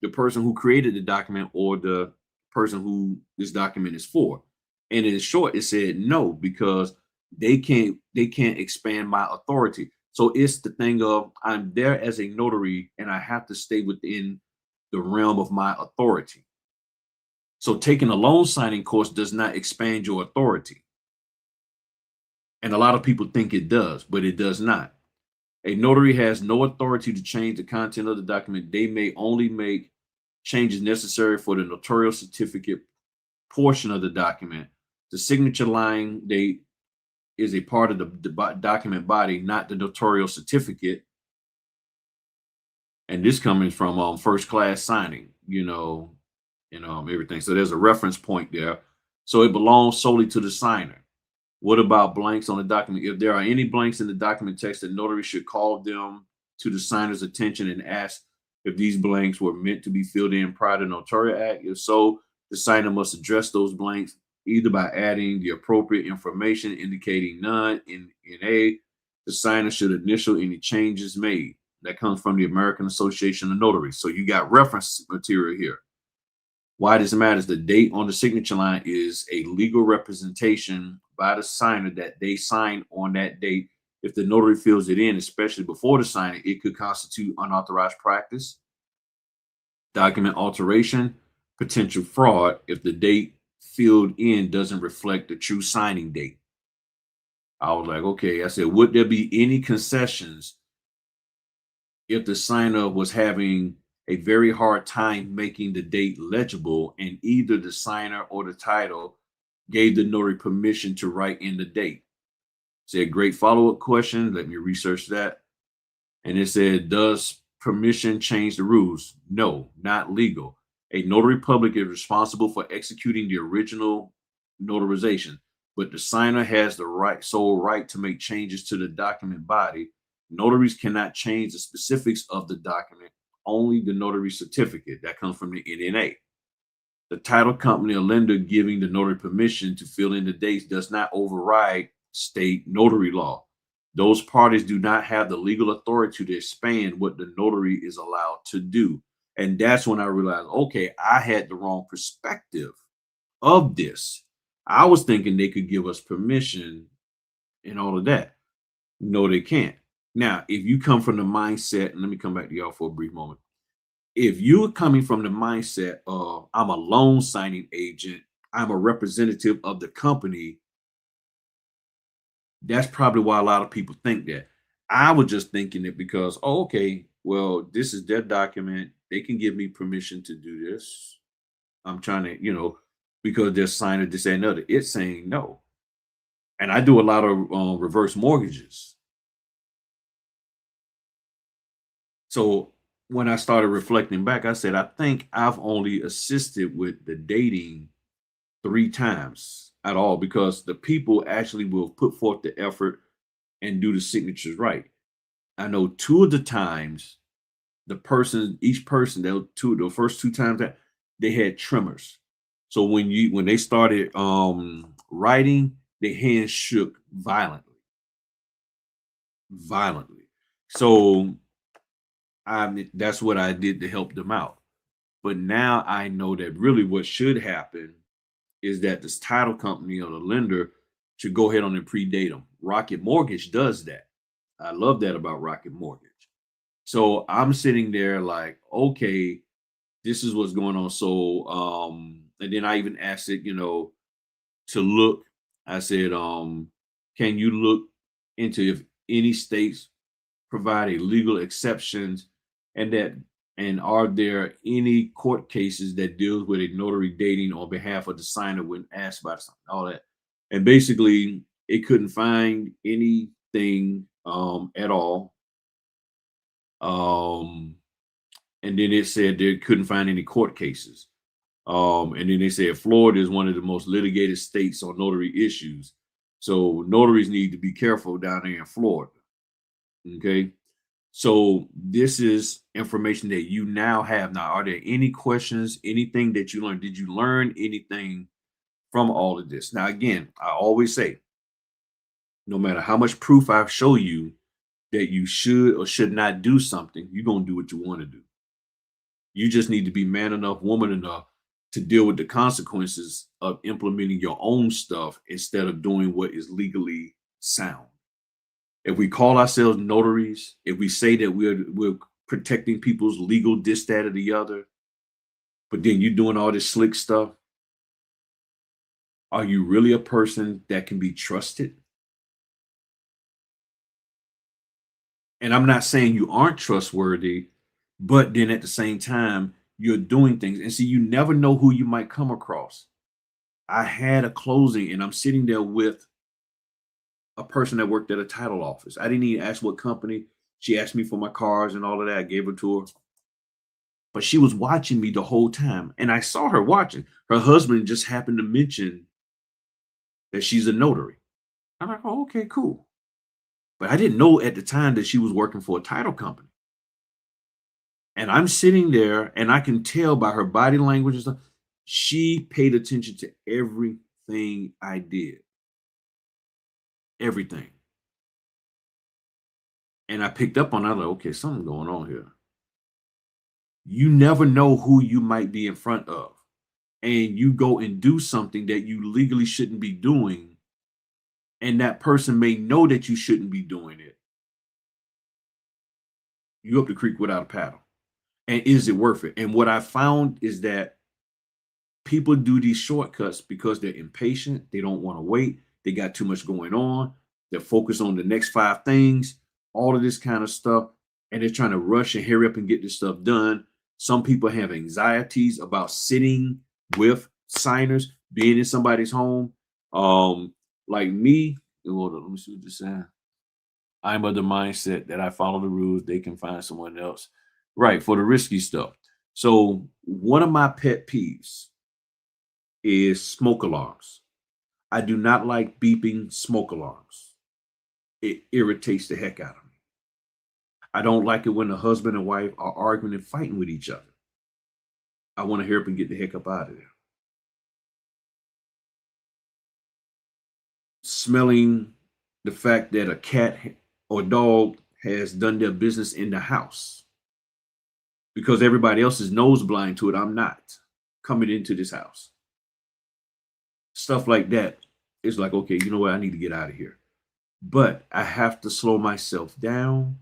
[SPEAKER 1] person who created the document, or the person who this document is for. And in short, it said no, because they can't expand my authority. So it's the thing of, I'm there as a notary and I have to stay within the realm of my authority. So taking a loan signing course does not expand your authority. And a lot of people think it does, but it does not. A notary has no authority to change the content of the document. They may only make changes necessary for the notarial certificate portion of the document. The signature line date is a part of the document body, not the notarial certificate. And this coming from first class signing, everything. So there's a reference point there. So it belongs solely to the signer. What about blanks on the document? If there are any blanks in the document text, the notary should call them to the signer's attention and ask if these blanks were meant to be filled in prior to notarial act. If so, the signer must address those blanks either by adding the appropriate information indicating none in A, The signer should initial any changes made. That comes from the American Association of Notaries. So you got reference material here. Why this matters, the date on the signature line is a legal representation by the signer that they signed on that date. If the notary fills it in, especially before the signing, it could constitute unauthorized practice, document alteration, potential fraud if the date filled in doesn't reflect the true signing date. I was like, okay. I said, would there be any concessions if the signer was having a very hard time making the date legible and either the signer or the title gave the notary permission to write in the date? Said, great follow-up question. Let me research that. And it said, does permission change the rules? No, not legal. A notary public is responsible for executing the original notarization, but the signer has the sole right to make changes to the document body. Notaries cannot change the specifics of the document, only the notary certificate. That comes from the NNA. The title company or lender giving the notary permission to fill in the dates does not override state notary law. Those parties do not have the legal authority to expand what the notary is allowed to do. And that's when I realized, okay, I had the wrong perspective of this. I was thinking they could give us permission and all of that. No, they can't. Now, if you come from the mindset, and let me come back to y'all for a brief moment. If you're coming from the mindset of I'm a loan signing agent, I'm a representative of the company, that's probably why a lot of people think that. I was just thinking it because, oh, okay, well, this is their document. They can give me permission to do this. I'm trying to, because they're signing this and another. It's saying no. And I do a lot of reverse mortgages. So when I started reflecting back, I said, I think I've only assisted with the dating 3 times at all because the people actually will put forth the effort and do the signatures right. I know 2 of the times each person, the first 2 times that they had tremors. So when they started writing, their hands shook violently, violently. So that's what I did to help them out. But now I know that really what should happen is that this title company or the lender should go ahead on and predate them. Rocket Mortgage does that. I love that about Rocket Mortgage. So I'm sitting there like, okay, this is what's going on. So and then I even asked it, to look. I said, can you look into if any states provide a legal exceptions and that and are there any court cases that deals with a notary dating on behalf of the signer when asked about something, all that. And basically it couldn't find anything at all. Um and then it said they couldn't find any court cases. And then they said Florida is one of the most litigated states on notary issues. So notaries need to be careful down there in Florida. Okay. So this is information that you now have. Now, are there any questions, anything that you learned? Did you learn anything from all of this? Now, again, I always say, no matter how much proof I show you that you should or should not do something, you're going to do what you want to do. You just need to be man enough, woman enough to deal with the consequences of implementing your own stuff instead of doing what is legally sound. If we call ourselves notaries, if we say that we're protecting people's legal this, that, or the other, but then you're doing all this slick stuff, are you really a person that can be trusted? And I'm not saying you aren't trustworthy, but then at the same time, you're doing things. And see, you never know who you might come across. I had a closing and I'm sitting there with a person that worked at a title office. I didn't even ask what company. She asked me for my cars and all of that. I gave her to her. But she was watching me the whole time. And I saw her watching. Her husband just happened to mention that she's a notary. I'm like, oh, okay, cool. But I didn't know at the time that she was working for a title company. And I'm sitting there and I can tell by her body language and stuff, she paid attention to everything I did. Everything. And I picked up on that, like, okay, something going on here. You never know who you might be in front of. And you go and do something that you legally shouldn't be doing, and that person may know that you shouldn't be doing it. You up the creek without a paddle. And is it worth it? And what I found is that people do these shortcuts because they're impatient. They don't want to wait. They got too much going on. They're focused on the next 5 things, all of this kind of stuff. And they're trying to rush and hurry up and get this stuff done. Some people have anxieties about sitting with signers, being in somebody's home. Like me, hold on, let me see what this says. I'm of the mindset that I follow the rules. They can find someone else. Right, for the risky stuff. So one of my pet peeves is smoke alarms. I do not like beeping smoke alarms. It irritates the heck out of me. I don't like it when the husband and wife are arguing and fighting with each other. I want to hear up and get the heck up out of there. Smelling the fact that a cat or dog has done their business in the house because everybody else is nose blind to it. I'm not coming into this house. Stuff like that is like, okay, you know what? I need to get out of here. But I have to slow myself down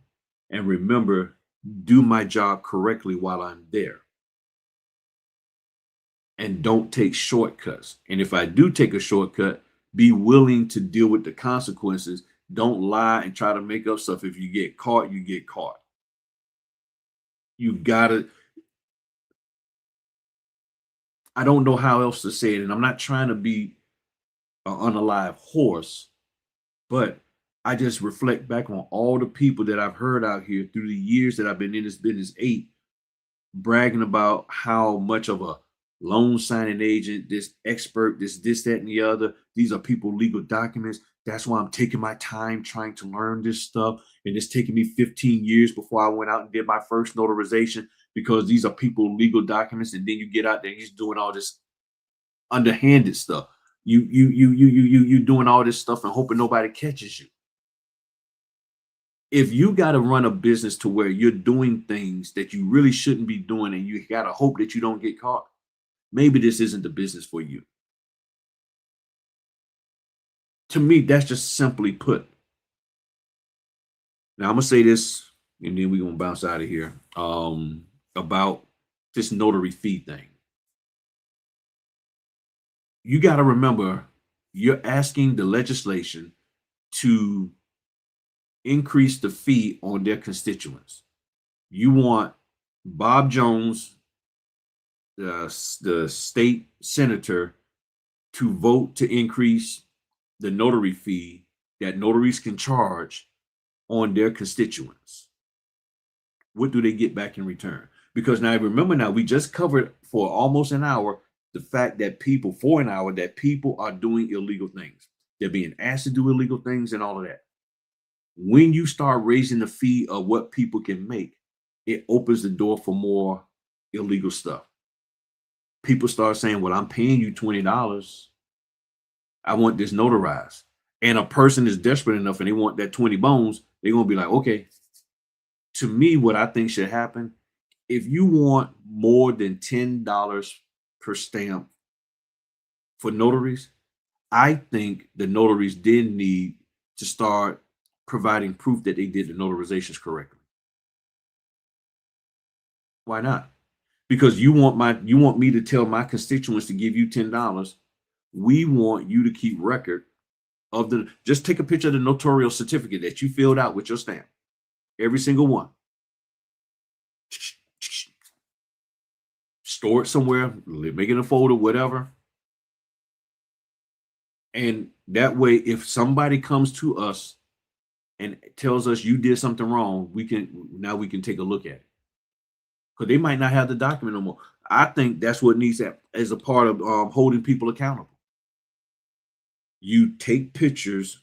[SPEAKER 1] and remember, do my job correctly while I'm there. And don't take shortcuts. And if I do take a shortcut, be willing to deal with the consequences. Don't lie and try to make up stuff. If you get caught, you get caught. You gotta, I don't know how else to say it. And I'm not trying to be an unalive horse, but I just reflect back on all the people that I've heard out here through the years that I've been in this business, bragging about how much of a loan signing agent, this expert, this, that, and the other. These are people legal documents. That's why I'm taking my time trying to learn this stuff. And it's taking me 15 years before I went out and did my first notarization because these are people legal documents. And then you get out there and you're doing all this underhanded stuff. You doing all this stuff and hoping nobody catches you. If you got to run a business to where you're doing things that you really shouldn't be doing and you got to hope that you don't get caught, maybe this isn't the business for you. To me, that's just simply put. Now I'm gonna say this, and then we're gonna bounce out of here. About this notary fee thing. You got to remember, you're asking the legislation to increase the fee on their constituents. You want Bob Jones, the state senator, to vote to increase the notary fee that notaries can charge on their constituents. What do they get back in return? Because now remember, now we just covered for almost an hour the fact that people, for an hour, that people are doing illegal things. They're being asked to do illegal things and all of that. When you start raising the fee of what people can make, it opens the door for more illegal stuff. People start saying, well, I'm paying you $20. I want this notarized. And a person is desperate enough and they want that 20 bones, they're going to be like, okay. To me, what I think should happen, if you want more than $10 per stamp for notaries, I think the notaries then need to start providing proof that they did the notarizations correctly. Why not? Because you want me to tell my constituents to give you $10. We want you to keep record of just take a picture of the notarial certificate that you filled out with your stamp. Every single one. Store it somewhere, make it a folder, whatever. And that way, if somebody comes to us and tells us you did something wrong, we can take a look at it. Because they might not have the document no more. I think that's what needs to, as a part of holding people accountable. You take pictures,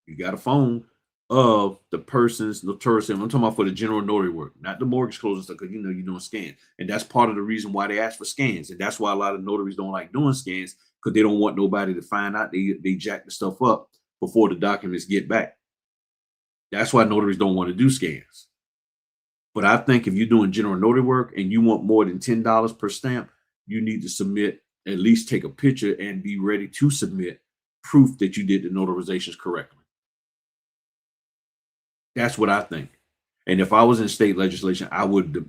[SPEAKER 1] you got a phone of the person's notarial. I'm talking about for the general notary work, not the mortgage closing stuff, because you're doing scans. And that's part of the reason why they ask for scans. And that's why a lot of notaries don't like doing scans, because they don't want nobody to find out they jack the stuff up before the documents get back. That's why notaries don't want to do scans. But I think if you're doing general notary work and you want more than $10 per stamp, you need to submit, at least take a picture and be ready to submit proof that you did the notarizations correctly. That's what I think. And if I was in state legislation,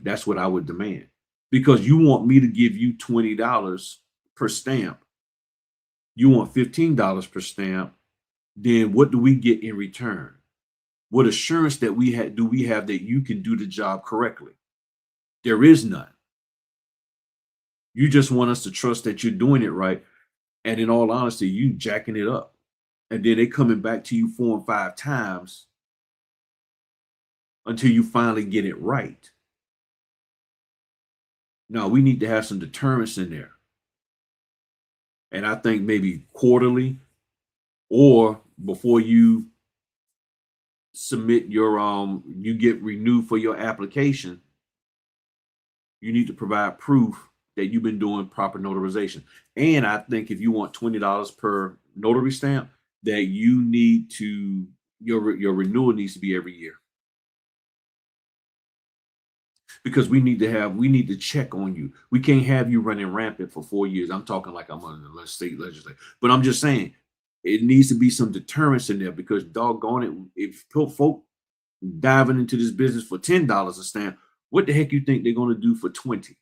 [SPEAKER 1] that's what I would demand. Because you want me to give you $20 per stamp, you want $15 per stamp, then what do we get in return? What assurance that do we have that you can do the job correctly? There is none. You just want us to trust that you're doing it right. And in all honesty, you jacking it up. And then they coming back to you 4 and 5 times until you finally get it right. No, we need to have some deterrence in there. And I think maybe quarterly or before you submit your you get renewed for your application, you need to provide proof that you've been doing proper notarization. And I think if you want $20 per notary stamp, that you need to your renewal needs to be every year. Because we need to check on you. We can't have you running rampant for 4 years. I'm talking like I'm on the state legislature, but I'm just saying it needs to be some deterrence in there because doggone it, if folk diving into this business for $10 a stamp, what the heck you think they're going to do for 20?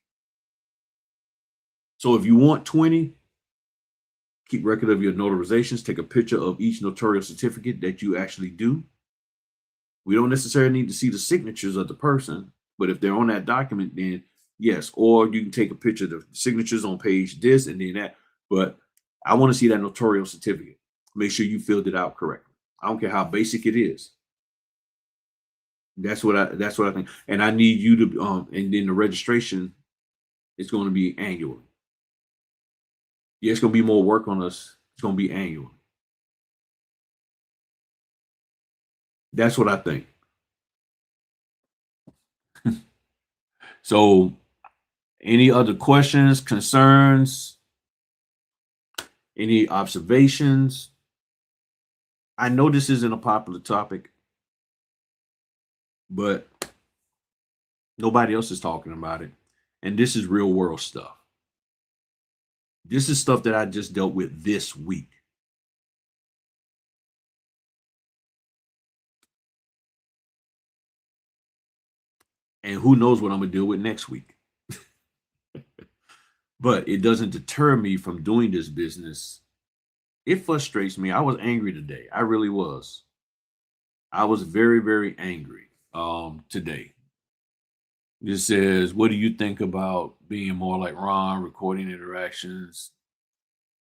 [SPEAKER 1] So if you want 20, keep record of your notarizations, take a picture of each notarial certificate that you actually do. We don't necessarily need to see the signatures of the person, but if they're on that document, then yes, or you can take a picture of the signatures on page this and then that. But I want to see that notarial certificate. Make sure you filled it out correctly. I don't care how basic it is. That's what I think. And I need you to and then the registration is going to be annually. Yeah, it's going to be more work on us. It's going to be annual. That's what I think. So, any other questions, concerns, any observations? I know this isn't a popular topic, but nobody else is talking about it. And this is real world stuff. This is stuff that I just dealt with this week. And who knows what I'm going to deal with next week. But it doesn't deter me from doing this business. It frustrates me. I was angry today. I really was. I was very, very angry today. This says, what do you think about being more like Ron, recording interactions?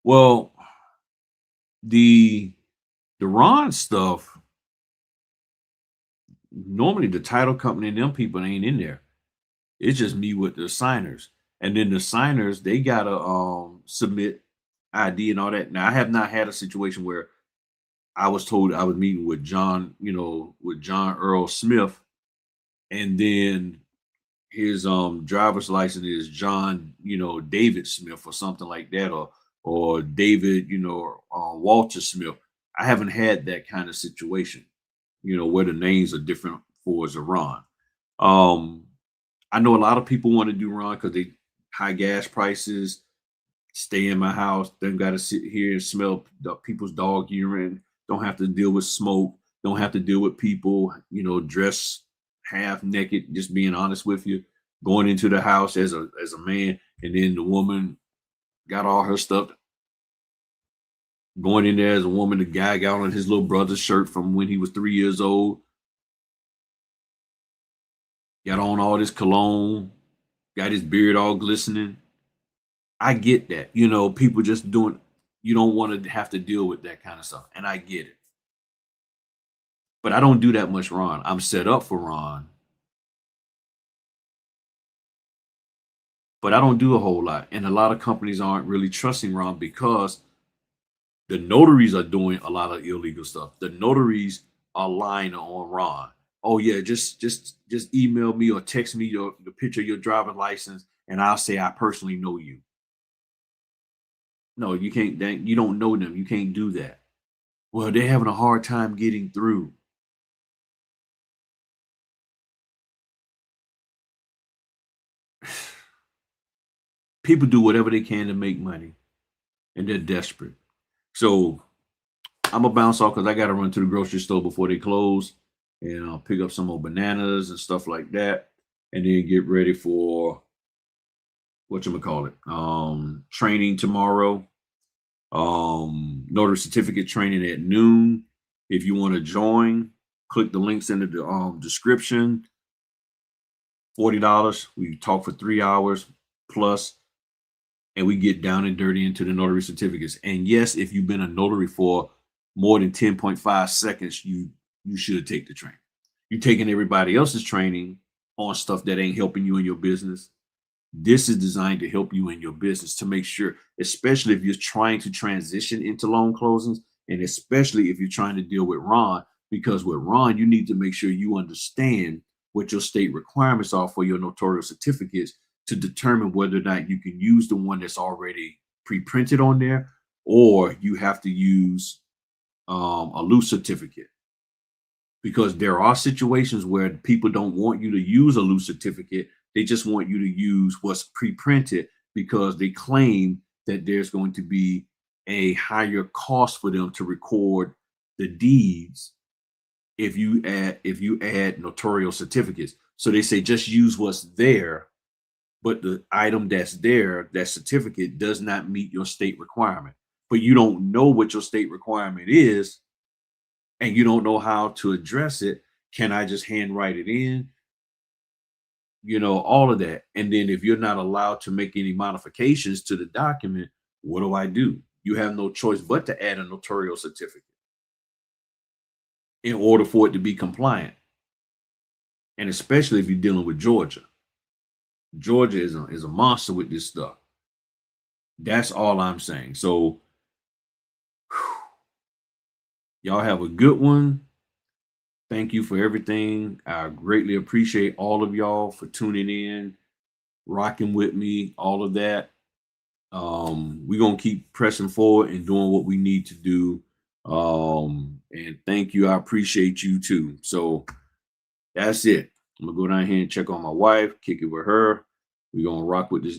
[SPEAKER 1] Well, the Ron stuff, normally the title company and them people ain't in there. It's just me with the signers. And then the signers, they gotta submit ID and all that. Now I have not had a situation where I was told I was meeting with John, with John Earl Smith, and then his driver's license is John, David Smith or something like that, or David, Walter Smith. I haven't had that kind of situation, where the names are different for Ron. I know a lot of people want to do Ron because they high gas prices, stay in my house, then got to sit here and smell the people's dog urine, don't have to deal with smoke, don't have to deal with people, dress half naked, just being honest with you, going into the house as a man, and then the woman got all her stuff. Going in there as a woman, the guy got on his little brother's shirt from when he was 3 years old. Got on all this cologne, got his beard all glistening. I get that. People just doing, you don't want to have to deal with that kind of stuff. And I get it. But I don't do that much Ron. I'm set up for Ron. But I don't do a whole lot. And a lot of companies aren't really trusting Ron because the notaries are doing a lot of illegal stuff. The notaries are lying on Ron. Oh yeah, just email me or text me the picture of your driver's license, and I'll say I personally know you. No, you can't. You don't know them. You can't do that. Well, they're having a hard time getting through. people do whatever they can to make money, and they're desperate. So I'm gonna bounce off because I got to run to the grocery store before they close, and I'll pick up some more bananas and stuff like that, and then get ready for training tomorrow. Notary certificate training at noon. If you want to join, click the links in the description. $40. We talk for 3 hours plus, and we get down and dirty into the notary certificates. And yes, if you've been a notary for more than 10.5 seconds, you should take the training. You're taking everybody else's training on stuff that ain't helping you in your business. This is designed to help you in your business, to make sure, especially if you're trying to transition into loan closings, and especially if you're trying to deal with Ron, because with Ron, you need to make sure you understand what your state requirements are for your notarial certificates to determine whether or not you can use the one that's already pre-printed on there, or you have to use a loose certificate. Because there are situations where people don't want you to use a loose certificate. They just want you to use what's pre-printed because they claim that there's going to be a higher cost for them to record the deeds if you add notarial certificates. So they say just use what's there, but the item that's there, that certificate, does not meet your state requirement. But you don't know what your state requirement is, and you don't know how to address it. Can I just handwrite it in? All of that. And then if you're not allowed to make any modifications to the document, what do? You have no choice but to add a notarial certificate in order for it to be compliant. And especially if you're dealing with Georgia. Georgia is a monster with this stuff. That's all I'm saying. So y'all have a good one. Thank you for everything. I greatly appreciate all of y'all for tuning in, rocking with me, all of that. We're going to keep pressing forward and doing what we need to do. And thank you. I appreciate you too. So that's it. I'm going to go down here and check on my wife, kick it with her. We're going to rock with this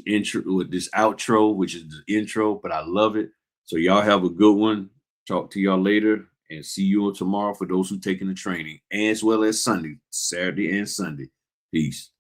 [SPEAKER 1] outro, which is the intro, but I love it. So y'all have a good one. Talk to y'all later. And see you tomorrow for those who taking the training, as well as Sunday, Saturday and Sunday. Peace.